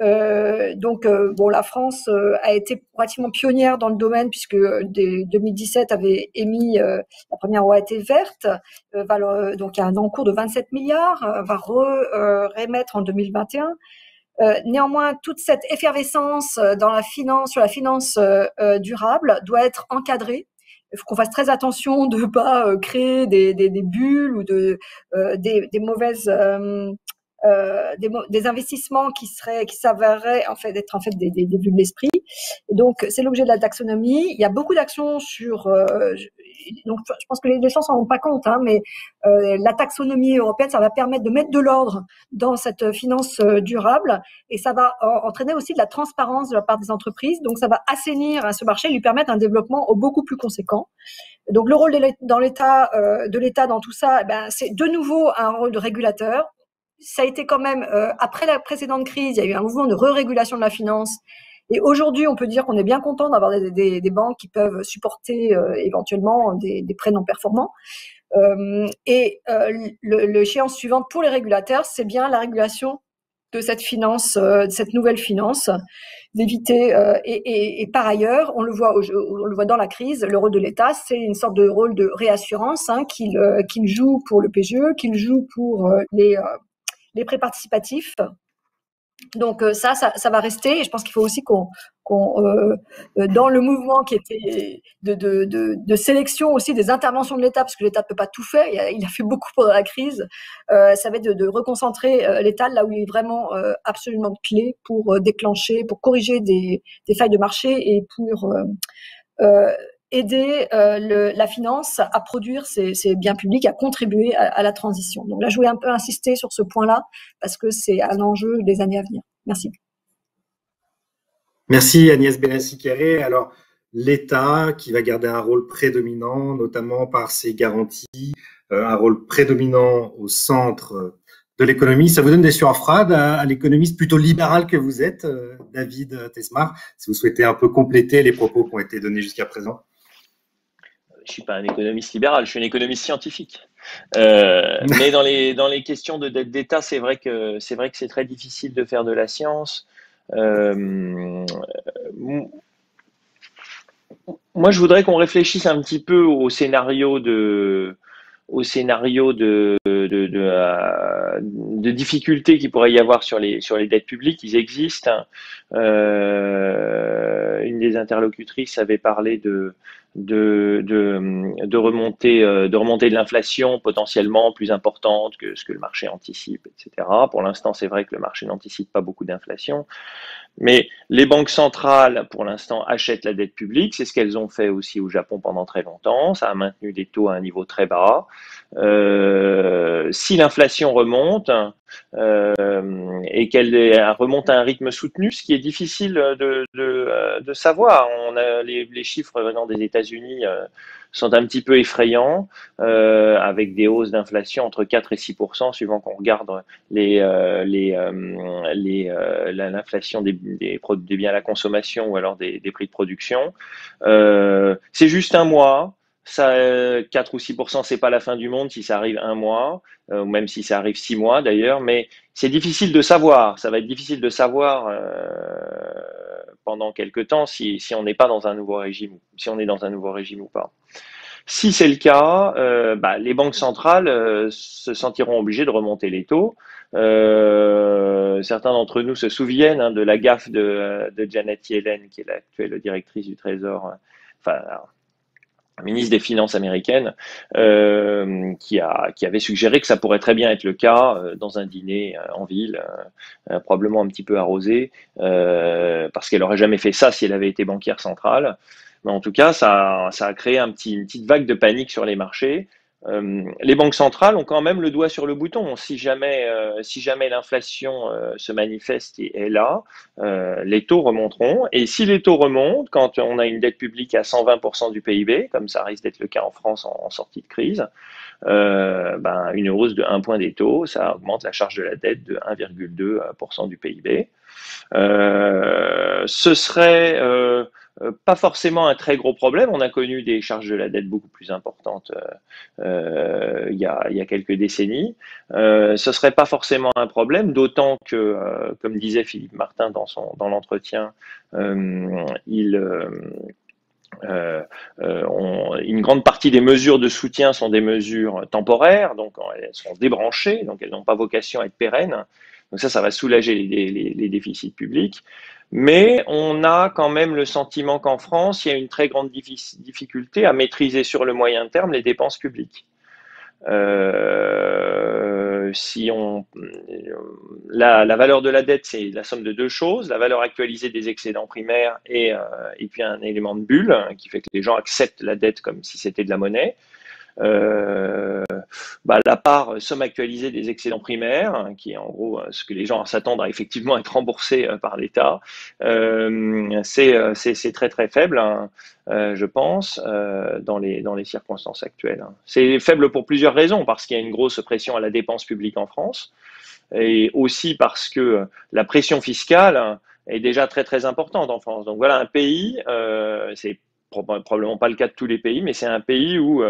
Bon, la France a été relativement pionnière dans le domaine puisque dès 2017 avait émis la première OAT verte, donc il y a un encours de 27 milliards, va remettre en 2021. Néanmoins, toute cette effervescence sur la finance durable doit être encadrée. Il faut qu'on fasse très attention de ne pas créer des bulles ou des mauvaises des investissements qui s'avéreraient être des vues de l'esprit. Et donc c'est l'objet de la taxonomie. Il y a beaucoup d'actions donc je pense que les gens s'en rendent pas compte, hein, mais la taxonomie européenne, ça va permettre de mettre de l'ordre dans cette finance durable et ça va entraîner aussi de la transparence de la part des entreprises. Donc ça va assainir ce marché et lui permettre un développement beaucoup plus conséquent. Donc le rôle de l'État dans tout ça, c'est de nouveau un rôle de régulateur. Ça a été quand même, après la précédente crise, il y a eu un mouvement de re-régulation de la finance. Et aujourd'hui, on peut dire qu'on est bien content d'avoir des banques qui peuvent supporter éventuellement des prêts non performants. L'échéance suivante pour les régulateurs, c'est bien la régulation de cette finance, de cette nouvelle finance, d'éviter. Et par ailleurs, on le voit dans la crise, le rôle de l'État, c'est une sorte de rôle de réassurance qu'il joue pour le PGE, qu'il joue pour les prêts participatifs. Donc ça va rester et je pense qu'il faut aussi qu'on dans le mouvement qui était de sélection aussi des interventions de l'État, parce que l'État ne peut pas tout faire, il a fait beaucoup pendant la crise, ça va être de reconcentrer l'État là où il est vraiment absolument clé pour déclencher, pour corriger des failles de marché et pour aider la finance à produire ses biens publics, à contribuer à la transition. Donc là, je voulais un peu insister sur ce point-là parce que c'est un enjeu des années à venir. Merci. Merci Agnès Benassi-Kéré. Alors, l'État qui va garder un rôle prédominant, notamment par ses garanties, un rôle prédominant au centre de l'économie. Ça vous donne des surfrades à l'économiste plutôt libéral que vous êtes, David Tesmar, si vous souhaitez un peu compléter les propos qui ont été donnés jusqu'à présent. Je suis pas un économiste libéral, je suis un économiste scientifique. Mais dans les questions de dette d'État, c'est vrai que c'est très difficile de faire de la science. Moi, je voudrais qu'on réfléchisse un petit peu au scénario de difficultés qu'il pourrait y avoir sur les dettes publiques. Ils existent. une des interlocutrices avait parlé de remontée de l'inflation potentiellement plus importante que ce que le marché anticipe, etc. Pour l'instant, c'est vrai que le marché n'anticipe pas beaucoup d'inflation. Mais les banques centrales, pour l'instant, achètent la dette publique. C'est ce qu'elles ont fait aussi au Japon pendant très longtemps. Ça a maintenu des taux à un niveau très bas. Si l'inflation remonte et qu'elle remonte à un rythme soutenu, ce qui est difficile de savoir. On a les chiffres venant des États-Unis sont un petit peu effrayants, avec des hausses d'inflation entre 4 et 6%, suivant qu'on regarde l'inflation des biens à la consommation ou alors des prix de production. C'est juste un mois. Ça, 4 ou 6%, c'est pas la fin du monde si ça arrive un mois, ou même si ça arrive 6 mois d'ailleurs, mais c'est difficile de savoir. Ça va être difficile de savoir pendant quelques temps si on n'est pas dans un nouveau régime, si on est dans un nouveau régime ou pas. Si c'est le cas, les banques centrales se sentiront obligées de remonter les taux. Certains d'entre nous se souviennent de la gaffe de Janet Yellen, qui est l'actuelle directrice du Trésor, ministre des Finances américaine, qui avait suggéré que ça pourrait très bien être le cas dans un dîner en ville, probablement un petit peu arrosé, parce qu'elle n'aurait jamais fait ça si elle avait été banquière centrale. Mais en tout cas, ça a créé une petite vague de panique sur les marchés. Les banques centrales ont quand même le doigt sur le bouton. Si jamais l'inflation se manifeste et est là, les taux remonteront. Et si les taux remontent, quand on a une dette publique à 120% du PIB, comme ça risque d'être le cas en France en sortie de crise, une hausse de 1 point des taux, ça augmente la charge de la dette de 1,2% du PIB. Ce serait pas forcément un très gros problème. On a connu des charges de la dette beaucoup plus importantes il y a quelques décennies. Ce serait pas forcément un problème, d'autant que, comme disait Philippe Martin dans l'entretien, une grande partie des mesures de soutien sont des mesures temporaires, donc elles sont débranchées, donc elles n'ont pas vocation à être pérennes. Donc ça va soulager les déficits publics. Mais on a quand même le sentiment qu'en France, il y a une très grande difficulté à maîtriser sur le moyen terme les dépenses publiques. La valeur de la dette, c'est la somme de deux choses, la valeur actualisée des excédents primaires et puis un élément de bulle qui fait que les gens acceptent la dette comme si c'était de la monnaie. La part somme actualisée des excédents primaires, qui est en gros ce que les gens s'attendent à effectivement être remboursés par l'État, c'est très très faible, je pense, dans les circonstances actuelles. C'est faible pour plusieurs raisons, parce qu'il y a une grosse pression à la dépense publique en France, et aussi parce que la pression fiscale est déjà très très importante en France. Donc voilà un pays, c'est probablement pas le cas de tous les pays, mais c'est un pays où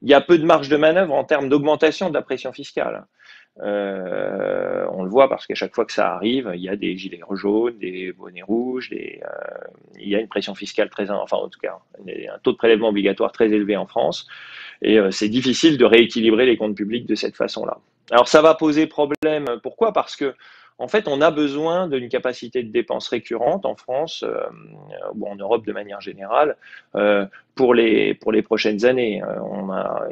il y a peu de marge de manœuvre en termes d'augmentation de la pression fiscale. On le voit parce qu'à chaque fois que ça arrive, il y a des gilets jaunes, des bonnets rouges, il y a une pression fiscale en tout cas, un taux de prélèvement obligatoire très élevé en France, et c'est difficile de rééquilibrer les comptes publics de cette façon-là. Alors ça va poser problème, pourquoi ? Parce que en fait, on a besoin d'une capacité de dépenses récurrente en France ou en Europe de manière générale pour les prochaines années.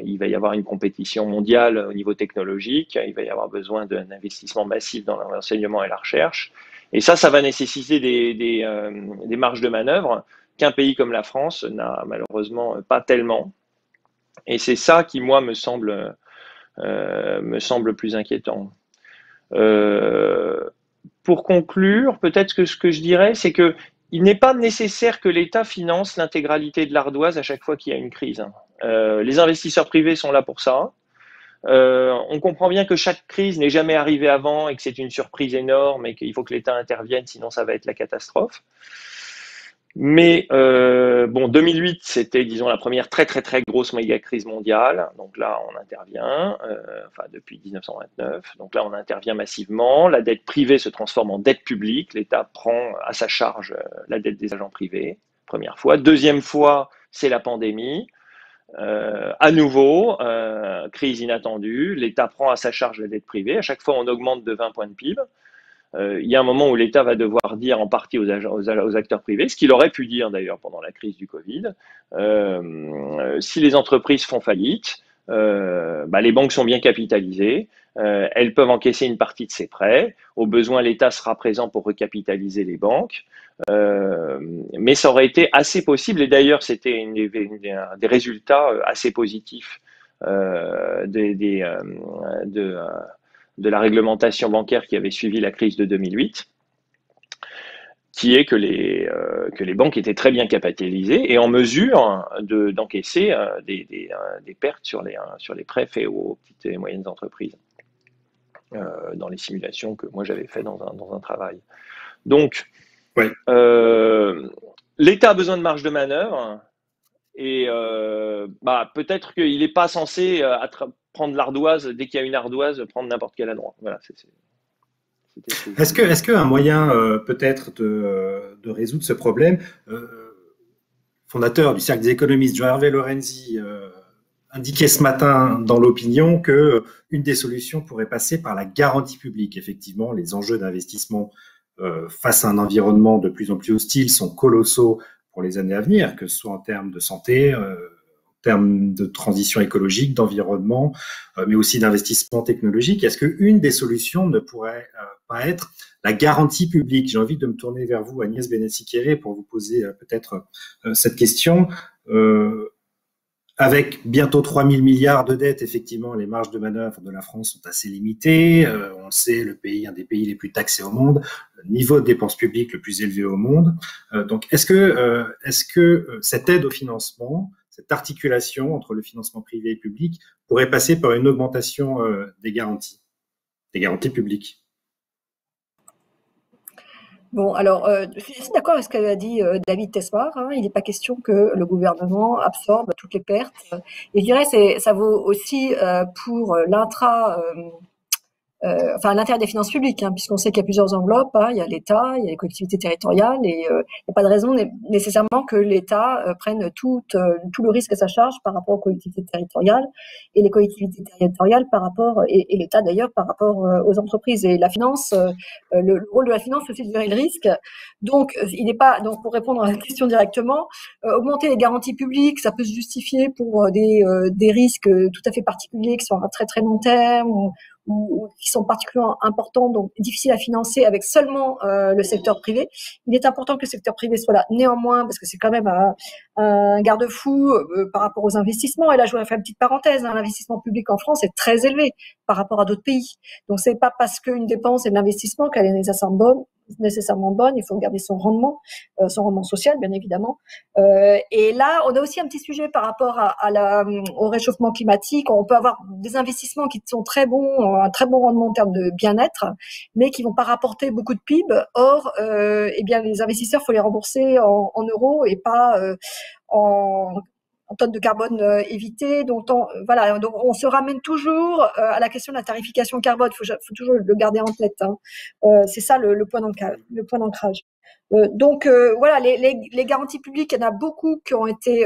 Il va y avoir une compétition mondiale au niveau technologique, il va y avoir besoin d'un investissement massif dans l'enseignement et la recherche. Et ça va nécessiter des marges de manœuvre qu'un pays comme la France n'a malheureusement pas tellement. Et c'est ça qui, moi, me semble plus inquiétant. Pour conclure, peut-être que ce que je dirais, c'est que il n'est pas nécessaire que l'État finance l'intégralité de l'ardoise à chaque fois qu'il y a une crise. Les investisseurs privés sont là pour ça. On comprend bien que chaque crise n'est jamais arrivée avant et que c'est une surprise énorme et qu'il faut que l'État intervienne, sinon ça va être la catastrophe. Mais 2008, c'était, disons, la première très très très grosse méga crise mondiale. Donc là, on intervient, depuis 1929. Donc là, on intervient massivement. La dette privée se transforme en dette publique. L'État prend à sa charge la dette des agents privés. Première fois. Deuxième fois, c'est la pandémie. À nouveau, crise inattendue. L'État prend à sa charge la dette privée. À chaque fois, on augmente de 20 points de PIB. il y a un moment où l'État va devoir dire en partie aux acteurs privés, ce qu'il aurait pu dire d'ailleurs pendant la crise du Covid, si les entreprises font faillite, les banques sont bien capitalisées, elles peuvent encaisser une partie de ces prêts, au besoin l'État sera présent pour recapitaliser les banques, mais ça aurait été assez possible, et d'ailleurs c'était des résultats assez positifs de la réglementation bancaire qui avait suivi la crise de 2008, qui est que les banques étaient très bien capitalisées et en mesure d'encaisser des pertes sur les prêts faits aux petites et moyennes entreprises, dans les simulations que moi j'avais fait dans un travail. Donc, ouais. L'État a besoin de marge de manœuvre et peut-être qu'il n'est pas censé prendre l'ardoise, dès qu'il y a une ardoise, prendre n'importe quel endroit. Voilà, Est-ce qu'un moyen peut-être de résoudre ce problème, fondateur du Cercle des économistes, Jean-Hervé Lorenzi, indiquait ce matin dans l'opinion qu'une des solutions pourrait passer par la garantie publique. Effectivement, les enjeux d'investissement face à un environnement de plus en plus hostile sont colossaux pour les années à venir, que ce soit en termes de santé, en termes de transition écologique, d'environnement, mais aussi d'investissement technologique. Est-ce qu'une des solutions ne pourrait pas être la garantie publique? J'ai envie de me tourner vers vous, Agnès Benassi-Kéré, pour vous poser peut-être cette question. Avec bientôt 3 000 milliards de dettes, effectivement, les marges de manœuvre de la France sont assez limitées. On le sait, un des pays les plus taxés au monde, le niveau de dépenses publiques le plus élevé au monde. Donc, est-ce que cette aide au financement, cette articulation entre le financement privé et public pourrait passer par une augmentation des garanties publiques? Bon, alors, je suis d'accord avec ce qu'a dit David Tesmar. Il n'est pas question que le gouvernement absorbe toutes les pertes. Et je dirais ça vaut aussi pour l'intérêt des finances publiques, puisqu'on sait qu'il y a plusieurs enveloppes. Il y a l'État, il y a les collectivités territoriales, et il n'y a pas de raison nécessairement que l'État prenne tout le risque à sa charge par rapport aux collectivités territoriales, et les collectivités territoriales par rapport, et l'État d'ailleurs par rapport aux entreprises. Et la finance, le rôle de la finance, c'est aussi de gérer le risque. Donc, donc pour répondre à la question directement, augmenter les garanties publiques, ça peut se justifier pour des risques tout à fait particuliers qui sont à très très long terme, ou qui sont particulièrement importants, donc difficiles à financer avec seulement le secteur privé. Il est important que le secteur privé soit là, néanmoins, parce que c'est quand même un garde-fou par rapport aux investissements. Et là, je voudrais faire une petite parenthèse, l'investissement public en France est très élevé par rapport à d'autres pays. Donc, c'est pas parce qu'une dépense est de l'investissement qu'elle est nécessairement bonne. Il faut garder son rendement social, bien évidemment. Et là, on a aussi un petit sujet par rapport au réchauffement climatique. On peut avoir des investissements qui sont très bons, un très bon rendement en termes de bien-être, mais qui vont pas rapporter beaucoup de PIB. Or, les investisseurs, faut les rembourser en euros et pas en tonnes de carbone évitées. Donc, on se ramène toujours à la question de la tarification carbone. Faut toujours le garder en tête. C'est ça le point d'ancrage. Voilà, les garanties publiques, il y en a beaucoup qui ont été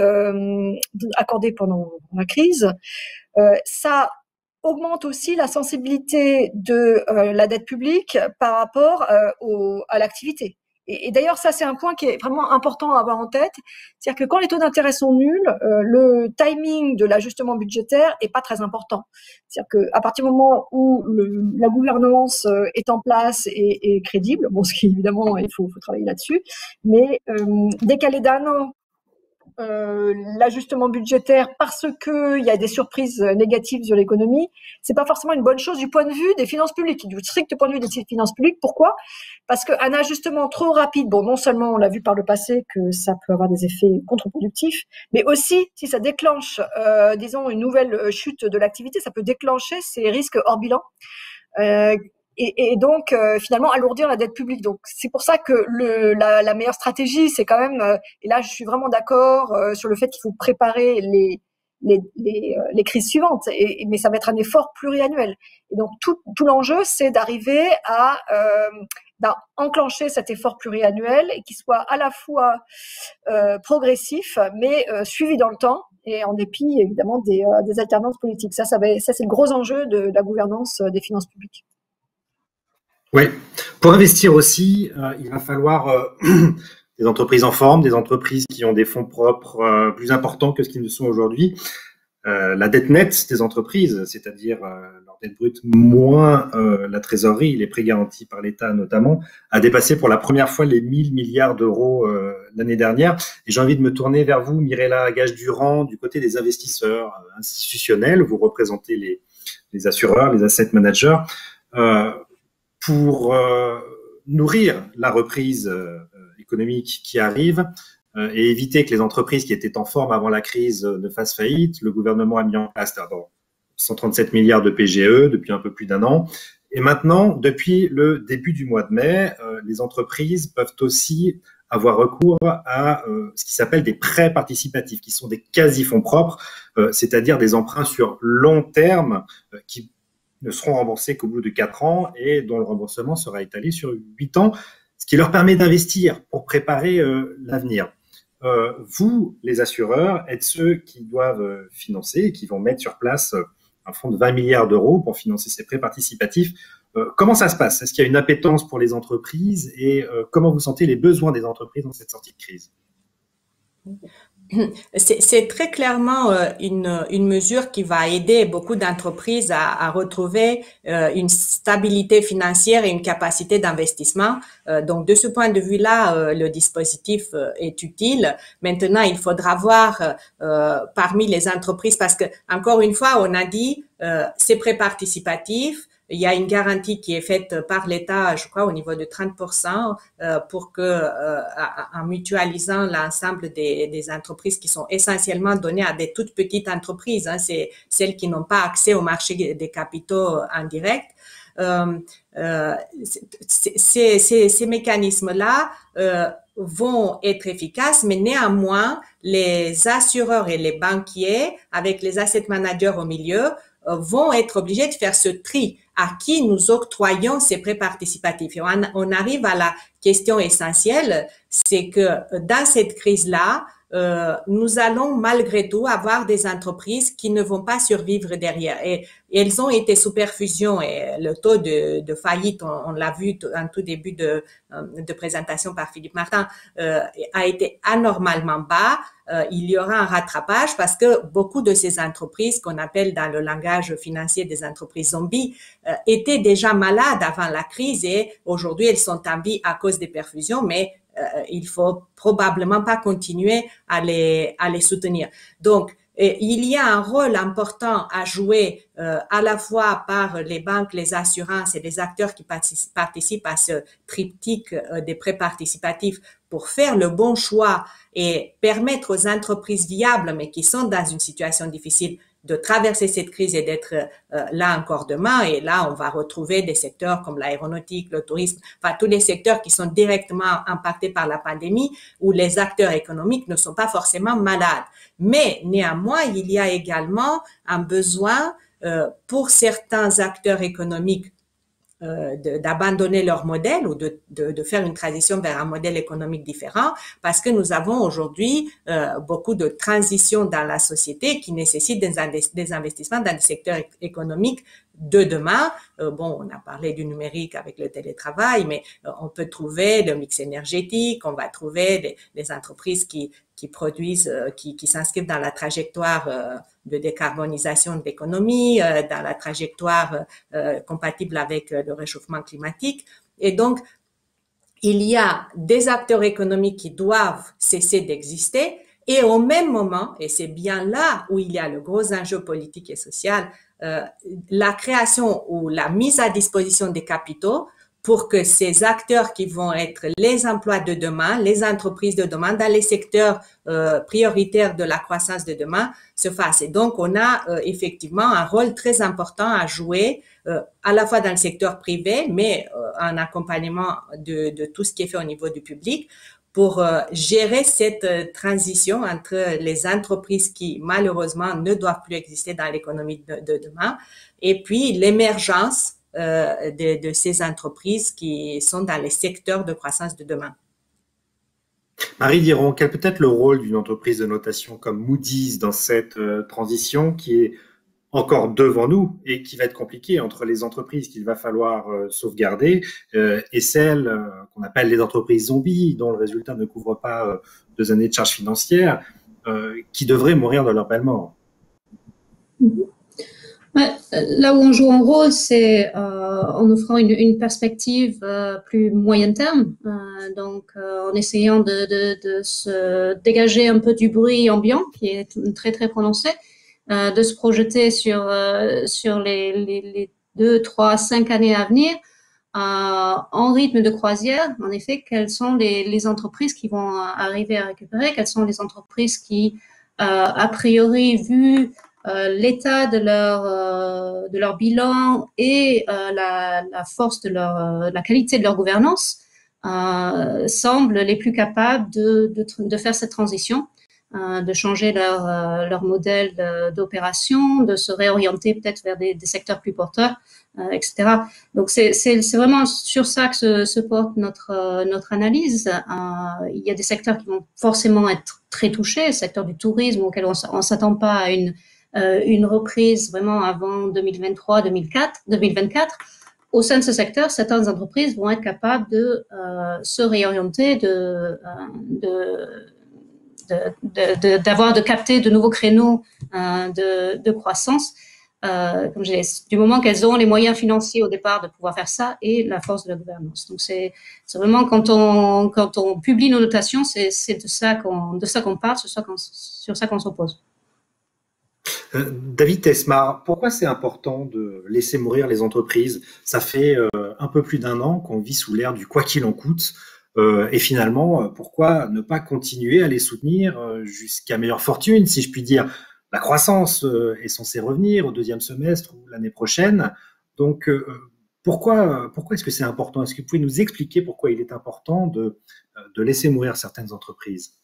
accordées pendant la crise. Ça augmente aussi la sensibilité de la dette publique par rapport à l'activité. Et d'ailleurs, ça, c'est un point qui est vraiment important à avoir en tête. C'est-à-dire que quand les taux d'intérêt sont nuls, le timing de l'ajustement budgétaire est pas très important. C'est-à-dire qu'à partir du moment où la gouvernance est en place et crédible, bon, ce qui évidemment, il faut travailler là-dessus, mais dès qu'elle est d'un an, l'ajustement budgétaire parce que il y a des surprises négatives sur l'économie, c'est pas forcément une bonne chose du point de vue des finances publiques, du strict point de vue des finances publiques. Pourquoi? Parce qu'un ajustement trop rapide, bon, non seulement on l'a vu par le passé que ça peut avoir des effets contre-productifs, mais aussi si ça déclenche, disons, une nouvelle chute de l'activité, ça peut déclencher ces risques hors bilan. Et donc, finalement, alourdir la dette publique. Donc, c'est pour ça que la meilleure stratégie, c'est quand même, et là, je suis vraiment d'accord sur le fait qu'il faut préparer les crises suivantes, mais ça va être un effort pluriannuel. Et donc, tout l'enjeu, c'est d'arriver à enclencher cet effort pluriannuel et qui soit à la fois progressif, mais suivi dans le temps, et en dépit, évidemment, des alternances politiques. Ça c'est le gros enjeu de la gouvernance des finances publiques. Oui, Pour investir aussi, il va falloir des entreprises en forme, des entreprises qui ont des fonds propres plus importants que ce qu'ils ne sont aujourd'hui. La dette nette des entreprises, c'est-à-dire leur dette brute moins la trésorerie, les prêts garantis par l'État notamment, a dépassé pour la première fois les 1000 milliards d'euros l'année dernière. Et j'ai envie de me tourner vers vous, Mirella Gage-Durand, du côté des investisseurs institutionnels. Vous représentez les assureurs, les asset managers, pour nourrir la reprise économique qui arrive. Et éviter que les entreprises qui étaient en forme avant la crise ne fassent faillite. Le gouvernement a mis en place 137 milliards de PGE depuis un peu plus d'un an. Et maintenant, depuis le début du mois de mai, les entreprises peuvent aussi avoir recours à ce qui s'appelle des prêts participatifs, qui sont des quasi-fonds propres, c'est-à-dire des emprunts sur long terme qui ne seront remboursés qu'au bout de 4 ans et dont le remboursement sera étalé sur 8 ans, ce qui leur permet d'investir pour préparer l'avenir. Vous, les assureurs, êtes ceux qui doivent financer et qui vont mettre sur place un fonds de 20 milliards d'euros pour financer ces prêts participatifs. Comment ça se passe? Est-ce qu'il y a une appétence pour les entreprises et comment vous sentez les besoins des entreprises dans cette sortie de crise? C'est très clairement une mesure qui va aider beaucoup d'entreprises à retrouver une stabilité financière et une capacité d'investissement. Donc, de ce point de vue-là, le dispositif est utile. Maintenant, il faudra voir parmi les entreprises, parce que, encore une fois, on a dit, ces prêts participatifs, il y a une garantie qui est faite par l'État, je crois, au niveau de 30%, pour que, en mutualisant l'ensemble des entreprises qui sont essentiellement données à des toutes petites entreprises, hein, c'est celles qui n'ont pas accès au marché des capitaux en direct. Ces mécanismes-là vont être efficaces, mais néanmoins, les assureurs et les banquiers, avec les asset managers au milieu, vont être obligés de faire ce tri à qui nous octroyons ces prêts participatifs. Et on arrive à la question essentielle, c'est que dans cette crise-là, nous allons malgré tout avoir des entreprises qui ne vont pas survivre derrière. Et elles ont été sous perfusion et le taux de faillite, on l'a vu en tout début de présentation par Philippe Martin, a été anormalement bas. Il y aura un rattrapage parce que beaucoup de ces entreprises qu'on appelle dans le langage financier des entreprises zombies étaient déjà malades avant la crise et aujourd'hui elles sont en vie à cause des perfusions, mais il faut probablement pas continuer à les soutenir. Donc, il y a un rôle important à jouer à la fois par les banques, les assurances et les acteurs qui participent à ce triptyque des prêts participatifs pour faire le bon choix et permettre aux entreprises viables mais qui sont dans une situation difficile de traverser cette crise et d'être là encore demain. Et là, on va retrouver des secteurs comme l'aéronautique, le tourisme, enfin tous les secteurs qui sont directement impactés par la pandémie où les acteurs économiques ne sont pas forcément malades. Mais néanmoins, il y a également un besoin pour certains acteurs économiques d'abandonner leur modèle ou de faire une transition vers un modèle économique différent parce que nous avons aujourd'hui beaucoup de transitions dans la société qui nécessitent des investissements dans des secteurs économiques de demain. Bon, on a parlé du numérique avec le télétravail, mais on peut trouver le mix énergétique, on va trouver des entreprises qui produisent, qui s'inscrivent dans la trajectoire de décarbonisation de l'économie, dans la trajectoire compatible avec le réchauffement climatique. Et donc, il y a des acteurs économiques qui doivent cesser d'exister et au même moment, et c'est bien là où il y a le gros enjeu politique et social, la création ou la mise à disposition des capitaux pour que ces acteurs qui vont être les emplois de demain, les entreprises de demain, dans les secteurs prioritaires de la croissance de demain, se fassent. Et donc, on a effectivement un rôle très important à jouer, à la fois dans le secteur privé, mais en accompagnement de tout ce qui est fait au niveau du public, pour gérer cette transition entre les entreprises qui, malheureusement, ne doivent plus exister dans l'économie de demain, et puis l'émergence de ces entreprises qui sont dans les secteurs de croissance de demain. Marie Diron, quel peut être le rôle d'une entreprise de notation comme Moody's dans cette transition qui est encore devant nous et qui va être compliqué entre les entreprises qu'il va falloir sauvegarder et celles qu'on appelle les entreprises zombies, dont le résultat ne couvre pas 2 années de charges financières, qui devraient mourir de leur belle mort. Ouais, là où on joue un rôle, c'est en offrant une perspective plus moyen terme, en essayant de se dégager un peu du bruit ambiant qui est très très prononcé, de se projeter sur les 2, 3, 5 années à venir en rythme de croisière. En effet, quelles sont les entreprises qui vont arriver à récupérer, quelles sont les entreprises qui, a priori, vu l'état de leur bilan et la force de la qualité de leur gouvernance, semblent les plus capables de faire cette transition, de changer leur modèle d'opération, de se réorienter peut-être vers des secteurs plus porteurs, etc. Donc c'est vraiment sur ça que se porte notre analyse. Il y a des secteurs qui vont forcément être très touchés, le secteur du tourisme auquel on s'attend pas à une reprise vraiment avant 2023-2024. Au sein de ce secteur, certaines entreprises vont être capables de se réorienter, de capter de nouveaux créneaux de croissance, comme je dis, du moment qu'elles ont les moyens financiers au départ de pouvoir faire ça et la force de la gouvernance. Donc c'est vraiment quand on publie nos notations, c'est de ça qu'on parle, sur ça qu'on s'oppose. David Tesmar, pourquoi c'est important de laisser mourir les entreprises? Ça fait un peu plus d'1 an qu'on vit sous l'ère du quoi qu'il en coûte. Et finalement, pourquoi ne pas continuer à les soutenir jusqu'à meilleure fortune, si je puis dire? La croissance est censée revenir au 2e semestre ou l'année prochaine. Donc, pourquoi est-ce que c'est important? Est-ce que vous pouvez nous expliquer pourquoi il est important de laisser mourir certaines entreprises?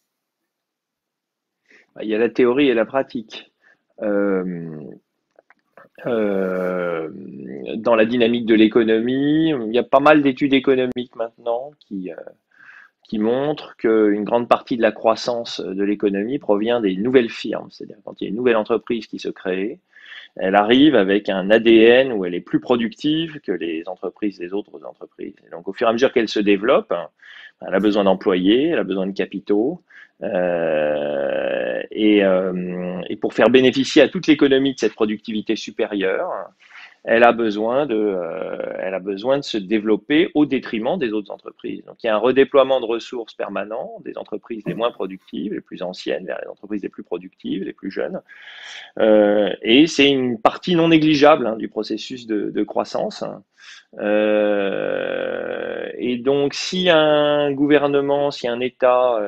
Il y a la théorie et la pratique. Dans la dynamique de l'économie, il y a pas mal d'études économiques maintenant qui montrent qu'une grande partie de la croissance de l'économie provient des nouvelles firmes. C'est-à-dire quand il y a une nouvelle entreprise qui se crée, elle arrive avec un ADN où elle est plus productive que les autres entreprises. Et donc au fur et à mesure qu'elle se développe, elle a besoin d'employés, elle a besoin de capitaux. Et pour faire bénéficier à toute l'économie de cette productivité supérieure, elle a besoin de se développer au détriment des autres entreprises. Donc il y a un redéploiement de ressources permanent des entreprises les moins productives, les plus anciennes, vers les entreprises les plus productives, les plus jeunes. Et c'est une partie non négligeable du processus de croissance. Et donc si un gouvernement, si un État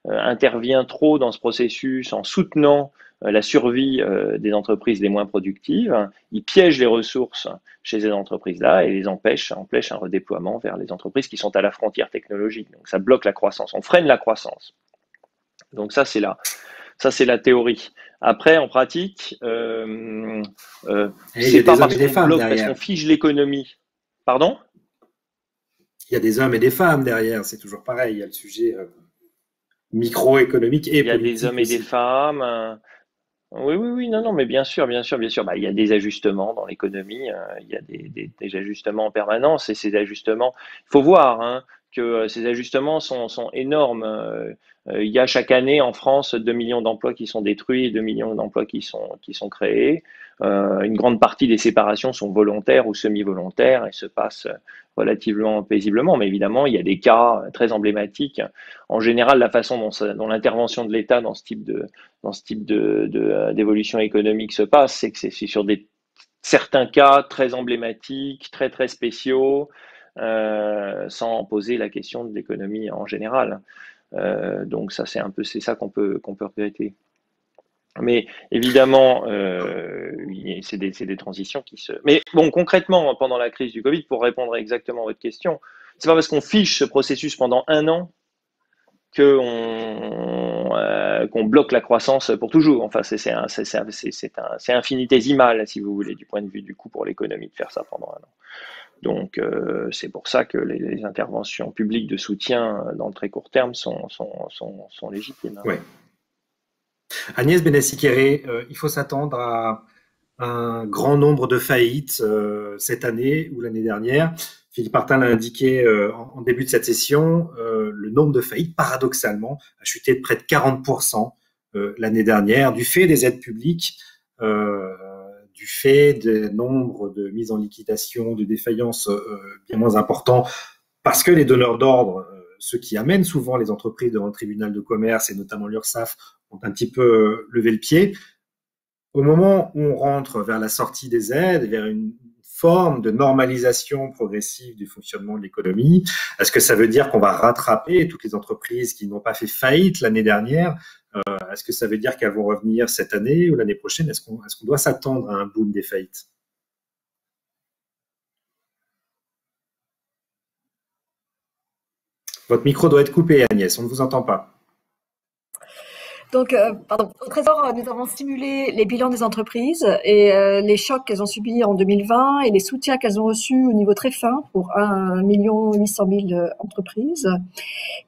intervient trop dans ce processus en soutenant la survie des entreprises les moins productives, il piège les ressources chez ces entreprises-là et les empêche un redéploiement vers les entreprises qui sont à la frontière technologique. Donc ça bloque la croissance, on freine la croissance. Donc ça c'est la théorie. Après en pratique, c'est pas parce qu'on bloque, parce qu'on fige l'économie. Pardon ? Il y a des hommes et des femmes derrière, c'est toujours pareil, il y a le sujet microéconomique et politique. Il y a des hommes et des femmes. Oui, non, mais bien sûr. Bah, il y a des ajustements dans l'économie, il y a des ajustements en permanence et ces ajustements, il faut voir que ces ajustements sont énormes. Il y a chaque année en France 2 millions d'emplois qui sont détruits et 2 millions d'emplois qui sont créés. Une grande partie des séparations sont volontaires ou semi-volontaires et se passent relativement paisiblement, mais évidemment, il y a des cas très emblématiques. En général, la façon dont l'intervention de l'État dans ce type d'évolution économique se passe, c'est que c'est sur certains cas très emblématiques, très très spéciaux, sans poser la question de l'économie en général. Donc ça, c'est ça qu'on peut regretter. Mais évidemment, c'est des transitions qui se. Mais bon, concrètement, pendant la crise du Covid, pour répondre exactement à votre question, c'est pas parce qu'on fiche ce processus pendant 1 an qu'on bloque la croissance pour toujours. Enfin, c'est infinitésimal, si vous voulez, du point de vue du coût pour l'économie de faire ça pendant 1 an. Donc, c'est pour ça que les interventions publiques de soutien dans le très court terme sont légitimes. Oui. Agnès Benassi-Kéré, il faut s'attendre à un grand nombre de faillites cette année ou l'année dernière. Philippe Martin l'a indiqué en début de cette session, le nombre de faillites, paradoxalement, a chuté de près de 40% l'année dernière, du fait des aides publiques, du fait des nombres de mises en liquidation, de défaillances bien moins importants, parce que les donneurs d'ordre, ceux qui amènent souvent les entreprises devant le tribunal de commerce, et notamment l'URSSAF, ont un petit peu levé le pied. Au moment où on rentre vers la sortie des aides, vers une forme de normalisation progressive du fonctionnement de l'économie, est-ce que ça veut dire qu'on va rattraper toutes les entreprises qui n'ont pas fait faillite l'année dernière? Est-ce que ça veut dire qu'elles vont revenir cette année ou l'année prochaine? Est-ce qu'on doit s'attendre à un boom des faillites? Votre micro doit être coupé, Agnès, on ne vous entend pas. Donc, au Trésor, nous avons simulé les bilans des entreprises et les chocs qu'elles ont subis en 2020 et les soutiens qu'elles ont reçus au niveau très fin pour 1 800 000 entreprises.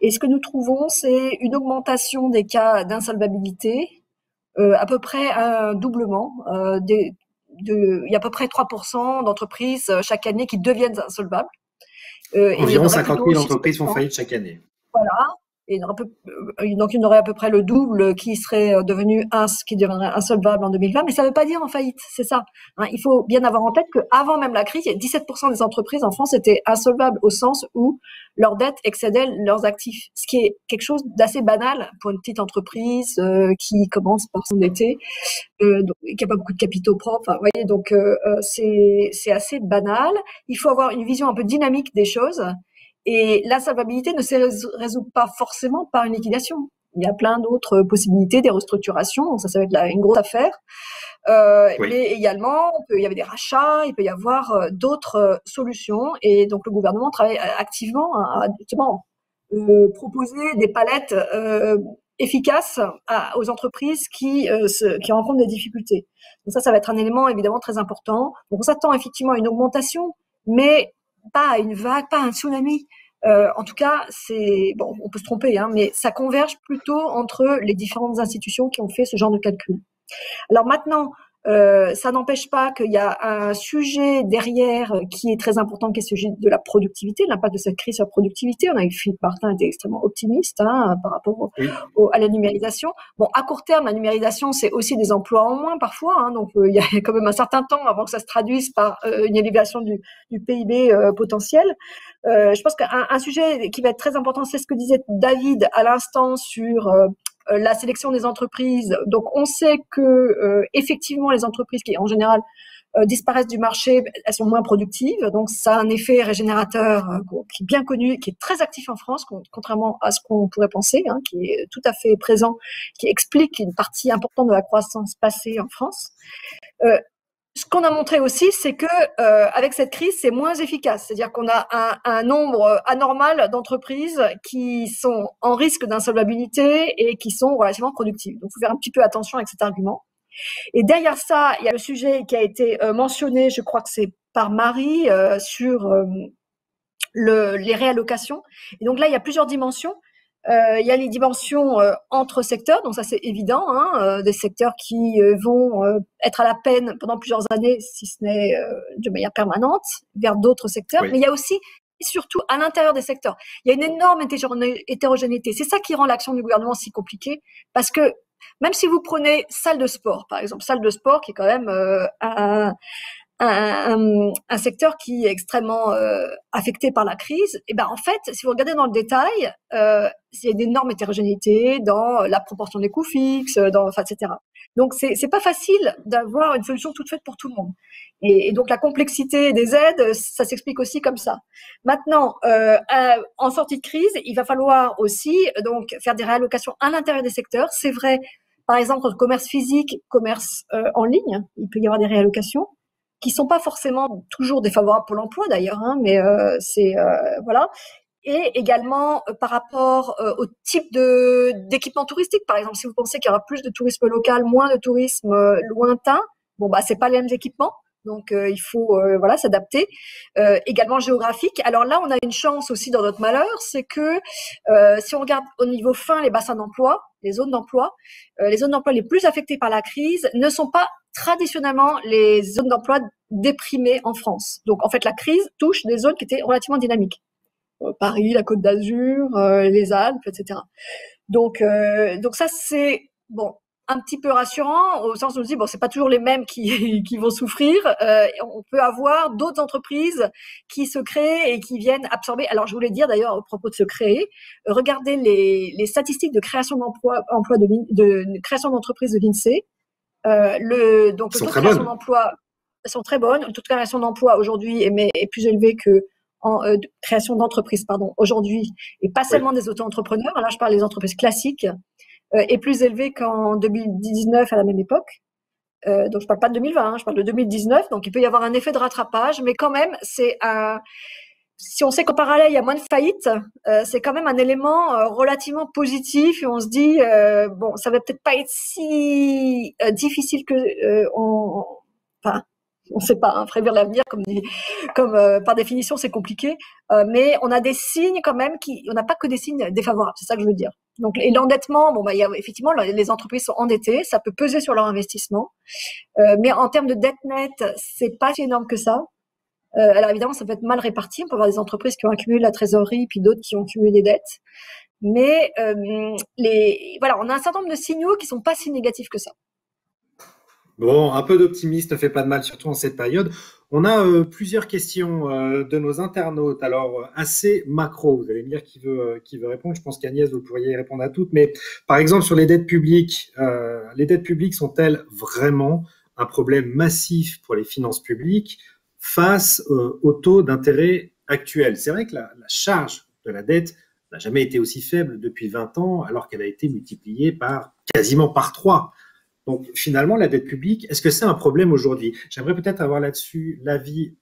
Et ce que nous trouvons, c'est une augmentation des cas d'insolvabilité, à peu près un doublement. Il y a à peu près 3% d'entreprises chaque année qui deviennent insolvables. Environ 50 000 entreprises font faillite chaque année. Voilà. Et donc, il y en aurait à peu près le double qui serait qui deviendrait insolvable en 2020, mais ça ne veut pas dire en faillite, c'est ça. Hein, il faut bien avoir en tête qu'avant même la crise, 17% des entreprises en France étaient insolvables au sens où leurs dettes excédaient leurs actifs, ce qui est quelque chose d'assez banal pour une petite entreprise qui commence par s'endetter, qui n'a pas beaucoup de capitaux propres. Enfin, vous voyez, donc c'est assez banal. Il faut avoir une vision un peu dynamique des choses. Et l'insolvabilité ne se résout pas forcément par une liquidation. Il y a plein d'autres possibilités, des restructurations, donc ça va être une grosse affaire. Oui. Mais également, il y avait des rachats, il peut y avoir d'autres solutions. Et donc le gouvernement travaille activement à justement proposer des palettes efficaces aux entreprises qui rencontrent des difficultés. Donc ça va être un élément évidemment très important. Donc on s'attend effectivement à une augmentation, mais pas à une vague, pas à un tsunami. En tout cas, on peut se tromper, hein, mais ça converge plutôt entre les différentes institutions qui ont fait ce genre de calcul. Alors maintenant, ça n'empêche pas qu'il y a un sujet derrière qui est très important, qui est le sujet de la productivité, l'impact de cette crise sur la productivité. On a vu que Philippe Martin était extrêmement optimiste par rapport à la numérisation. Bon, à court terme, la numérisation, c'est aussi des emplois en moins parfois, hein, donc il y a quand même un certain temps avant que ça se traduise par une élévation du PIB potentiel. Je pense qu'un sujet qui va être très important, c'est ce que disait David à l'instant sur la sélection des entreprises. Donc, on sait que effectivement, les entreprises qui, en général, disparaissent du marché, elles sont moins productives. Donc, ça a un effet régénérateur qui est bien connu, qui est très actif en France, contrairement à ce qu'on pourrait penser, hein, qui est tout à fait présent, qui explique une partie importante de la croissance passée en France. Ce qu'on a montré aussi, c'est que avec cette crise, c'est moins efficace. C'est-à-dire qu'on a un nombre anormal d'entreprises qui sont en risque d'insolvabilité et qui sont relativement productives. Donc, il faut faire un petit peu attention avec cet argument. Et derrière ça, il y a le sujet qui a été mentionné, je crois que c'est par Marie, sur les réallocations. Et donc là, il y a plusieurs dimensions. Il y a les dimensions entre secteurs, donc ça c'est évident, hein, des secteurs qui vont être à la peine pendant plusieurs années, si ce n'est de manière permanente, vers d'autres secteurs. Oui. Mais il y a aussi, et surtout, à l'intérieur des secteurs, il y a une énorme hétérogénéité. C'est ça qui rend l'action du gouvernement si compliquée, parce que même si vous prenez salle de sport, par exemple, salle de sport qui est quand même un secteur qui est extrêmement affecté par la crise, et ben en fait, si vous regardez dans le détail, il y a d'énormes hétérogénéités dans la proportion des coûts fixes, etc. Donc c'est pas facile d'avoir une solution toute faite pour tout le monde. Et donc la complexité des aides, ça s'explique aussi comme ça. Maintenant, en sortie de crise, il va falloir aussi donc faire des réallocations à l'intérieur des secteurs. C'est vrai, par exemple, entre commerce physique, commerce en ligne, il peut y avoir des réallocations qui sont pas forcément toujours défavorables pour l'emploi d'ailleurs, hein, mais voilà. Et également par rapport au type d'équipement touristique, par exemple, si vous pensez qu'il y aura plus de tourisme local, moins de tourisme lointain, bon bah c'est pas les mêmes équipements, donc il faut voilà s'adapter. Également géographique. Alors là, on a une chance aussi dans notre malheur, c'est que si on regarde au niveau fin les bassins d'emploi, les zones d'emploi les plus affectées par la crise ne sont pas traditionnellement les zones d'emploi déprimées en France. Donc, en fait, la crise touche des zones qui étaient relativement dynamiques. Paris, la Côte d'Azur, les Alpes, etc. Donc ça, c'est, bon, un petit peu rassurant au sens où on se dit, bon, c'est pas toujours les mêmes qui vont souffrir. On peut avoir d'autres entreprises qui se créent et qui viennent absorber. Alors, je voulais dire d'ailleurs, au propos de se créer, regardez les statistiques de création d'emplois, de création d'entreprises de l'INSEE. Donc, le taux de création d'emplois sont très bonnes. Le taux de création d'emplois aujourd'hui est plus élevé que de création d'entreprises, pardon, aujourd'hui, et pas seulement des auto-entrepreneurs. Là, je parle des entreprises classiques, est plus élevé qu'en 2019 à la même époque. Donc, je parle pas de 2020, hein, je parle de 2019. Donc, il peut y avoir un effet de rattrapage, mais quand même, si on sait qu'en parallèle, il y a moins de faillites, c'est quand même un élément relativement positif et on se dit, bon, ça va peut-être pas être si difficile que enfin, on ne sait pas, hein, prévoir l'avenir, comme par définition, c'est compliqué, mais on a des signes quand même on n'a pas que des signes défavorables, c'est ça que je veux dire. Donc, et l'endettement, bon, il y a effectivement, les entreprises sont endettées, ça peut peser sur leur investissement, mais en termes de dette nette, c'est pas si énorme que ça. Alors évidemment, ça peut être mal réparti. On peut avoir des entreprises qui ont accumulé la trésorerie, puis d'autres qui ont cumulé des dettes. Mais voilà, on a un certain nombre de signaux qui sont pas si négatifs que ça. Bon, un peu d'optimisme ne fait pas de mal, surtout en cette période. On a plusieurs questions de nos internautes, alors assez macro. Vous allez me dire qui veut répondre. Je pense qu'Agnès, vous pourriez y répondre à toutes. Mais par exemple, sur les dettes publiques sont-elles vraiment un problème massif pour les finances publiques face au taux d'intérêt actuel? C'est vrai que la charge de la dette n'a jamais été aussi faible depuis 20 ans, alors qu'elle a été multipliée quasiment par 3. Donc, finalement, la dette publique, est-ce que c'est un problème aujourd'hui? J'aimerais peut-être avoir là-dessus l'avis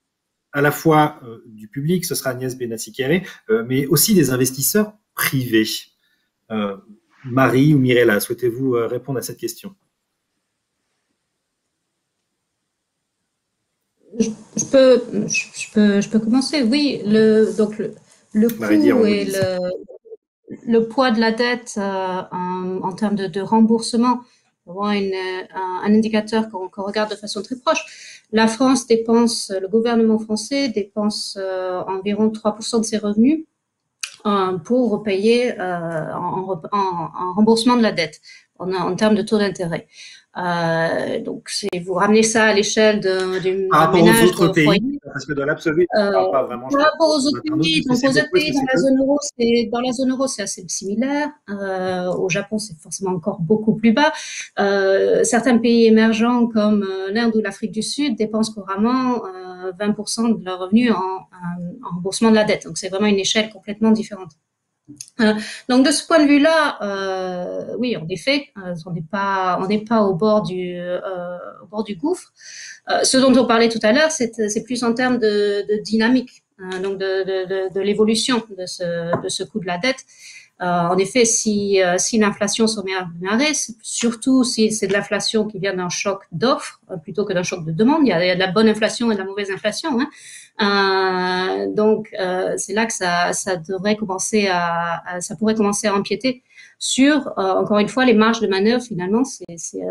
à la fois du public, ce sera Agnès Benassi-Kéré, mais aussi des investisseurs privés. Marie ou Mirella, souhaitez-vous répondre à cette question? Je peux commencer. Oui, le coût et le poids de la dette en termes de remboursement, avoir un indicateur qu'on regarde de façon très proche. La France le gouvernement français dépense environ 3% de ses revenus pour payer en remboursement de la dette en termes de taux d'intérêt. Donc, si vous ramenez ça à l'échelle d'un ménage, par rapport aux autres pays, parce que dans l'absolu, on ne parle pas vraiment. Par rapport aux autres pays, donc aux autres pays dans la zone euro, c'est assez similaire. Au Japon, c'est forcément encore beaucoup plus bas. Certains pays émergents comme l'Inde ou l'Afrique du Sud dépensent couramment 20% de leurs revenus en remboursement de la dette. Donc, c'est vraiment une échelle complètement différente. Donc de ce point de vue-là, oui, en effet, on n'est pas au bord du gouffre. Ce dont on parlait tout à l'heure, c'est plus en termes de dynamique, donc de l'évolution de ce coût de la dette. En effet, si l'inflation se met à redémarrer, surtout si c'est de l'inflation qui vient d'un choc d'offres plutôt que d'un choc de demande, il y a de la bonne inflation et de la mauvaise inflation, hein. Donc c'est là que ça devrait commencer ça pourrait commencer à empiéter sur encore une fois les marges de manœuvre. Finalement, c'est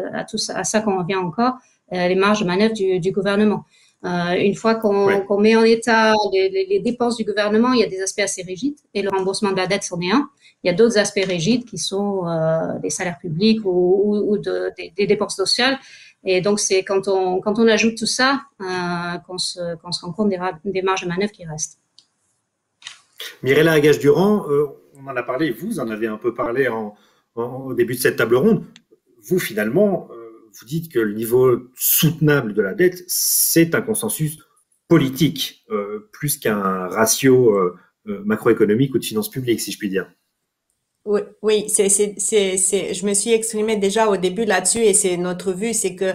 à ça qu'on revient encore, les marges de manœuvre du gouvernement. Une fois qu'on met en état les dépenses du gouvernement, il y a des aspects assez rigides et le remboursement de la dette c'en est un. Il y a d'autres aspects rigides qui sont des salaires publics ou des dépenses sociales. Et donc, c'est quand on ajoute tout ça qu'on se rend compte des marges de manœuvre qui restent. Mirella Agache-Durand, on en a parlé, vous en avez un peu parlé au début de cette table ronde. Vous, finalement, vous dites que le niveau soutenable de la dette, c'est un consensus politique, plus qu'un ratio macroéconomique ou de finances publiques, si je puis dire. Oui, je me suis exprimée déjà au début là-dessus et c'est notre vue, c'est que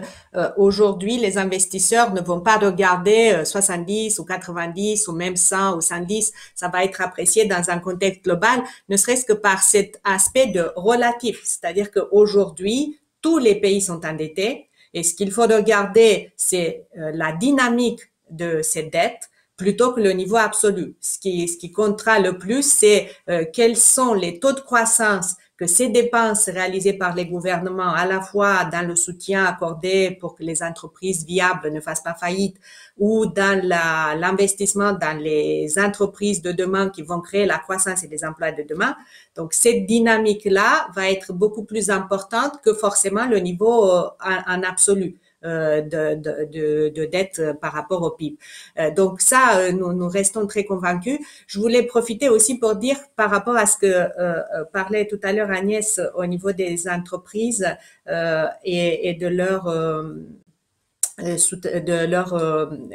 aujourd'hui les investisseurs ne vont pas regarder 70 ou 90 ou même 100 ou 110, ça va être apprécié dans un contexte global, ne serait-ce que par cet aspect de relatif, c'est-à-dire qu'aujourd'hui tous les pays sont endettés et ce qu'il faut regarder, c'est la dynamique de ces dettes plutôt que le niveau absolu. Ce qui comptera le plus, c'est quels sont les taux de croissance que ces dépenses réalisées par les gouvernements, à la fois dans le soutien accordé pour que les entreprises viables ne fassent pas faillite, ou dans l'investissement dans les entreprises de demain qui vont créer la croissance et les emplois de demain. Donc, cette dynamique-là va être beaucoup plus importante que forcément le niveau en absolu de dette par rapport au PIB. Donc ça, nous restons très convaincus. Je voulais profiter aussi pour dire par rapport à ce que parlait tout à l'heure Agnès au niveau des entreprises et de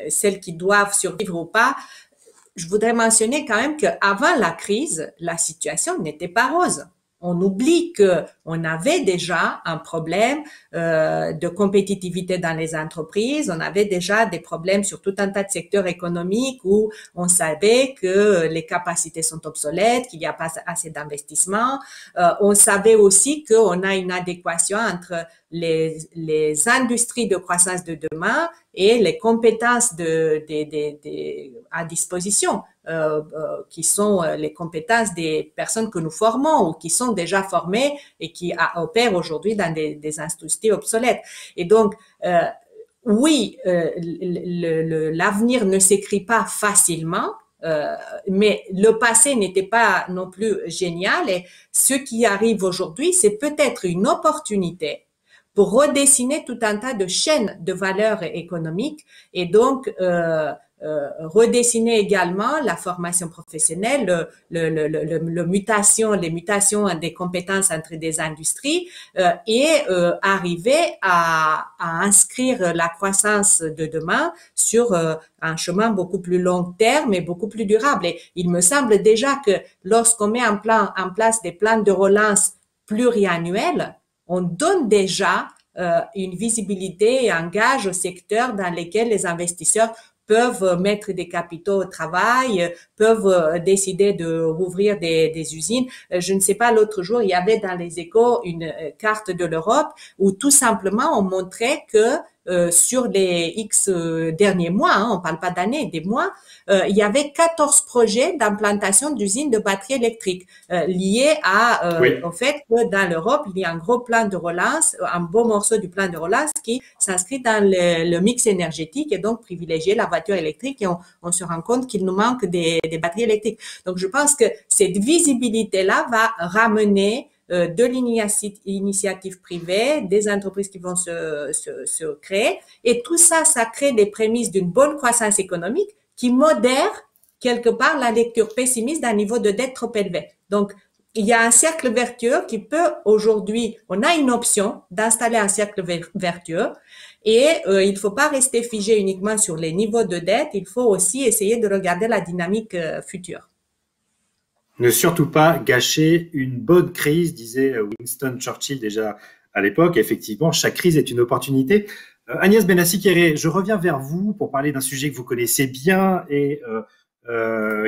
celles qui doivent survivre ou pas. Je voudrais mentionner quand même qu'avant la crise, la situation n'était pas rose. On oublie que on avait déjà un problème de compétitivité dans les entreprises. On avait déjà des problèmes sur tout un tas de secteurs économiques où on savait que les capacités sont obsolètes, qu'il n'y a pas assez d'investissement. On savait aussi qu'on a une adéquation entre les industries de croissance de demain et les compétences à disposition, qui sont les compétences des personnes que nous formons ou qui sont déjà formées et qui opèrent aujourd'hui dans des industries obsolètes. Et donc, oui, l'avenir ne s'écrit pas facilement, mais le passé n'était pas non plus génial et ce qui arrive aujourd'hui, c'est peut-être une opportunité pour redessiner tout un tas de chaînes de valeur économique et donc redessiner également la formation professionnelle, les mutations des compétences entre des industries et arriver à inscrire la croissance de demain sur un chemin beaucoup plus long terme et beaucoup plus durable. Et il me semble déjà que lorsqu'on met en place des plans de relance pluriannuels, on donne déjà une visibilité et un gage au secteur dans lesquels les investisseurs peuvent mettre des capitaux au travail, peuvent décider de rouvrir des usines. Je ne sais pas, l'autre jour, il y avait dans les Échos une carte de l'Europe où tout simplement on montrait que sur les X derniers mois, on parle pas d'années, des mois, il y avait 14 projets d'implantation d'usines de batteries électriques liés au fait que dans l'Europe, il y a un gros plan de relance, un beau morceau du plan de relance qui s'inscrit dans le mix énergétique et donc privilégier la voiture électrique et on se rend compte qu'il nous manque des batteries électriques. Donc, je pense que cette visibilité-là va ramener de l'initiative privée, des entreprises qui vont se créer. Et tout ça, ça crée des prémices d'une bonne croissance économique qui modère quelque part la lecture pessimiste d'un niveau de dette trop élevé. Donc, il y a un cercle vertueux qui peut aujourd'hui, on a une option d'installer un cercle vertueux et il ne faut pas rester figé uniquement sur les niveaux de dette, il faut aussi essayer de regarder la dynamique future. Ne surtout pas gâcher une bonne crise, disait Winston Churchill déjà à l'époque. Effectivement, chaque crise est une opportunité. Agnès Benassi-Kéré, je reviens vers vous pour parler d'un sujet que vous connaissez bien et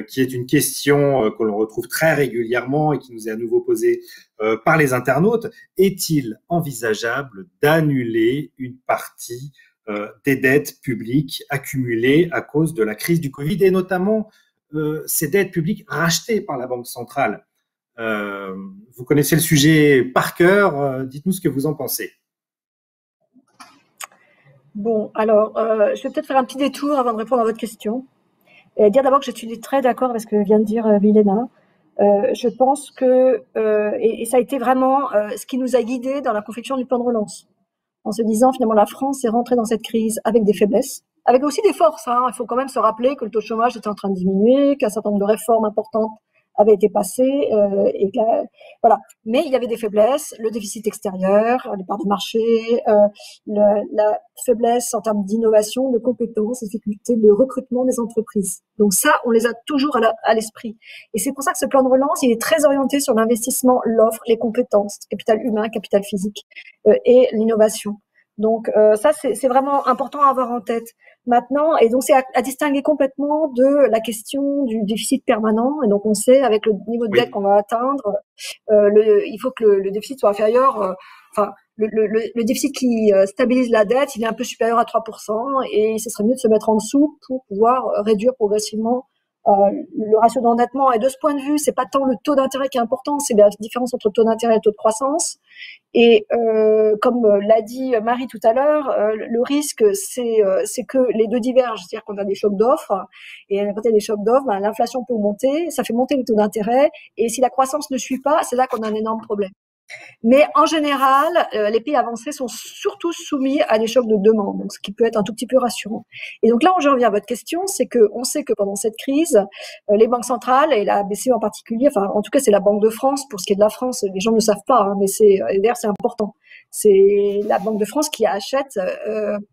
qui est une question que l'on retrouve très régulièrement et qui nous est à nouveau posée par les internautes. Est-il envisageable d'annuler une partie des dettes publiques accumulées à cause de la crise du Covid et notamment ces dettes publiques rachetées par la Banque centrale? Vous connaissez le sujet par cœur. Dites-nous ce que vous en pensez. Bon, alors, je vais peut-être faire un petit détour avant de répondre à votre question. Et dire d'abord que je suis très d'accord avec ce que vient de dire Milena. Je pense que, et ça a été vraiment ce qui nous a guidés dans la confection du plan de relance, en se disant finalement la France est rentrée dans cette crise avec des faiblesses, avec aussi des forces. Il faut quand même se rappeler que le taux de chômage était en train de diminuer, qu'un certain nombre de réformes importantes avaient été passées, et que voilà. Mais il y avait des faiblesses, le déficit extérieur, les parts de marché, la faiblesse en termes d'innovation, de compétences, de difficultés de recrutement des entreprises. Donc ça, on les a toujours à l'esprit. Et c'est pour ça que ce plan de relance, il est très orienté sur l'investissement, l'offre, les compétences, capital humain, capital physique et l'innovation. Donc ça, c'est vraiment important à avoir en tête. Maintenant, et donc c'est à distinguer complètement de la question du déficit permanent. Et donc on sait avec le niveau de dette qu'on va atteindre, il faut que le déficit soit inférieur. Le déficit qui stabilise la dette, il est un peu supérieur à 3%, et ce serait mieux de se mettre en dessous pour pouvoir réduire progressivement le ratio d'endettement. Et de ce point de vue, c'est pas tant le taux d'intérêt qui est important, c'est la différence entre le taux d'intérêt et le taux de croissance. Et comme l'a dit Marie tout à l'heure, le risque, c'est que les deux divergent, c'est-à-dire qu'on a des chocs d'offres, et quand il y a des chocs d'offres, ben, l'inflation peut monter, ça fait monter le taux d'intérêt, et si la croissance ne suit pas, c'est là qu'on a un énorme problème. Mais en général, les pays avancés sont surtout soumis à des chocs de demande, donc ce qui peut être un tout petit peu rassurant. Et donc là, je reviens à votre question, c'est que on sait que pendant cette crise, les banques centrales et la BCE en particulier, enfin en tout cas c'est la Banque de France, pour ce qui est de la France, les gens ne le savent pas, hein, mais d'ailleurs c'est important. C'est la Banque de France qui achète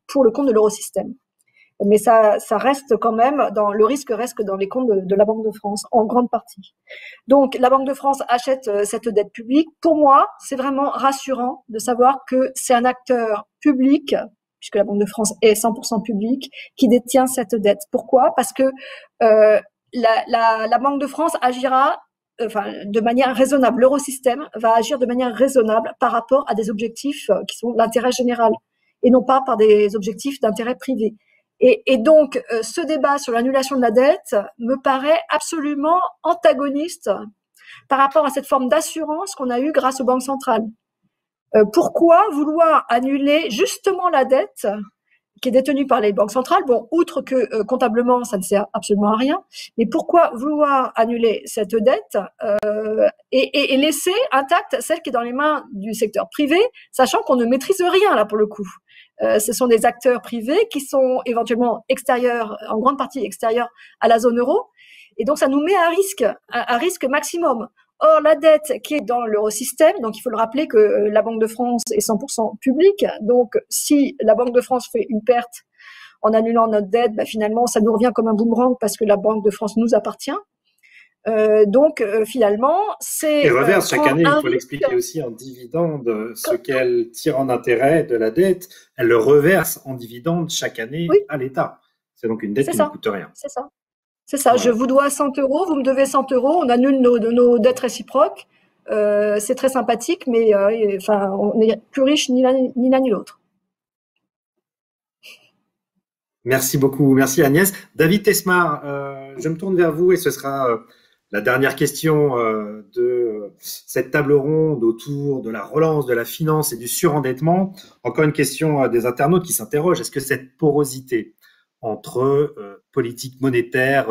pour le compte de l'eurosystème. Mais ça reste quand même le risque reste dans les comptes de la Banque de France en grande partie. Donc la Banque de France achète cette dette publique. Pour moi, c'est vraiment rassurant de savoir que c'est un acteur public, puisque la Banque de France est 100% publique, qui détient cette dette. Pourquoi? Parce que la Banque de France agira de manière raisonnable. L'eurosystème va agir de manière raisonnable par rapport à des objectifs qui sont l'intérêt général et non pas par des objectifs d'intérêt privé. Et donc, ce débat sur l'annulation de la dette me paraît absolument antagoniste par rapport à cette forme d'assurance qu'on a eue grâce aux banques centrales. Pourquoi vouloir annuler justement la dette qui est détenue par les banques centrales? Bon, outre que comptablement, ça ne sert absolument à rien, mais pourquoi vouloir annuler cette dette et laisser intacte celle qui est dans les mains du secteur privé, sachant qu'on ne maîtrise rien là pour le coup. Ce sont des acteurs privés qui sont éventuellement extérieurs, en grande partie extérieurs à la zone euro. Et donc, ça nous met à risque maximum. Or, la dette qui est dans l'eurosystème, donc il faut le rappeler que la Banque de France est 100% publique. Donc, si la Banque de France fait une perte en annulant notre dette, ben, finalement, ça nous revient comme un boomerang parce que la Banque de France nous appartient. Donc, finalement, c'est… Et reverse chaque année, il faut l'expliquer aussi en dividende, ce qu'elle tire en intérêt de la dette, elle le reverse en dividende chaque année à l'État. C'est donc une dette qui ne coûte rien. C'est ça. C'est ça. Ouais. Je vous dois 100 €, vous me devez 100 €, on annule nos dettes réciproques. C'est très sympathique, mais on n'est plus riche ni l'un ni l'autre. Merci beaucoup. Merci Agnès. David Tesmar, je me tourne vers vous et ce sera… la dernière question de cette table ronde autour de la relance de la finance et du surendettement. Encore une question des internautes qui s'interrogent. Est-ce que cette porosité entre politique monétaire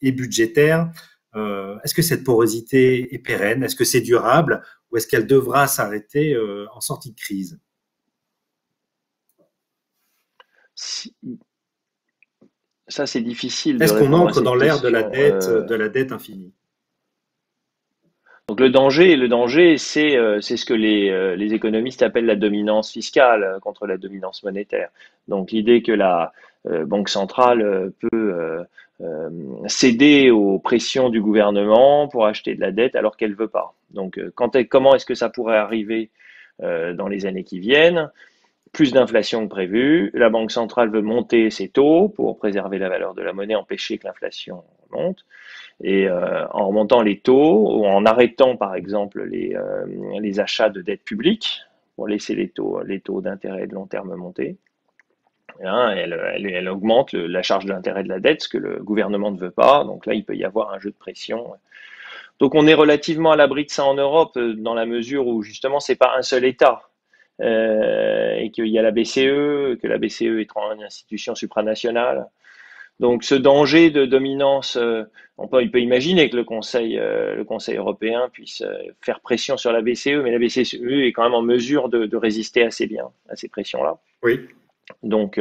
et budgétaire, est-ce que cette porosité est pérenne? Est-ce que c'est durable? Ou est-ce qu'elle devra s'arrêter en sortie de crise? Ça, c'est difficile. Est-ce qu'on entre dans l'ère de la dette infinie? Donc le danger, c'est ce que les économistes appellent la dominance fiscale contre la dominance monétaire. Donc l'idée que la Banque centrale peut céder aux pressions du gouvernement pour acheter de la dette alors qu'elle veut pas. Donc comment est-ce que ça pourrait arriver dans les années qui viennent? Plus d'inflation que prévu. La Banque centrale veut monter ses taux pour préserver la valeur de la monnaie, empêcher que l'inflation monte. Et en remontant les taux ou en arrêtant par exemple les achats de dette publique pour laisser les taux d'intérêt de long terme monter, elle augmente la charge d'intérêt de la dette, ce que le gouvernement ne veut pas. Donc là, il peut y avoir un jeu de pression. Donc on est relativement à l'abri de ça en Europe dans la mesure où justement c'est pas un seul État. Et qu'il y a la BCE, que la BCE est une institution supranationale. Donc ce danger de dominance, il peut imaginer que le Conseil européen puisse faire pression sur la BCE, mais la BCE est quand même en mesure de résister assez bien à ces pressions-là. Oui. Donc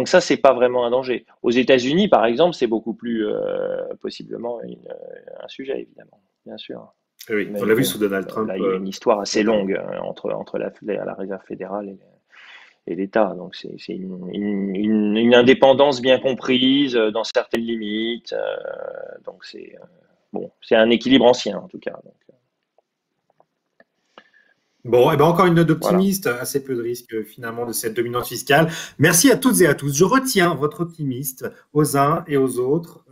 ça, c'est pas vraiment un danger. Aux États-Unis, par exemple, c'est beaucoup plus possiblement un sujet, évidemment, bien sûr. Oui, on l'a vu sous Donald Trump. Là, il y a une histoire assez longue entre la Réserve fédérale et l'État. Donc, c'est une indépendance bien comprise dans certaines limites. Donc, c'est un équilibre ancien, en tout cas. Donc, bon, et ben encore une note d'optimiste, voilà. Assez peu de risques finalement de cette dominance fiscale. Merci à toutes et à tous. Je retiens votre optimiste aux uns et aux autres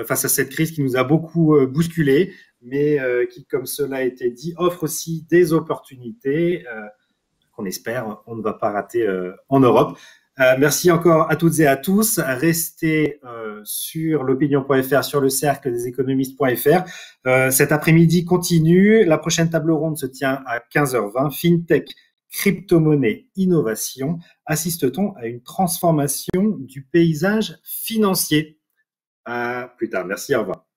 face à cette crise qui nous a beaucoup bousculés, mais qui, comme cela a été dit, offre aussi des opportunités qu'on espère on ne va pas rater en Europe. Merci encore à toutes et à tous. Restez sur l'opinion.fr, sur le cercle des économistes.fr. Cet après-midi continue. La prochaine table ronde se tient à 15h20. FinTech, crypto-monnaie, innovation. Assiste-t-on à une transformation du paysage financier? À plus tard. Merci, au revoir.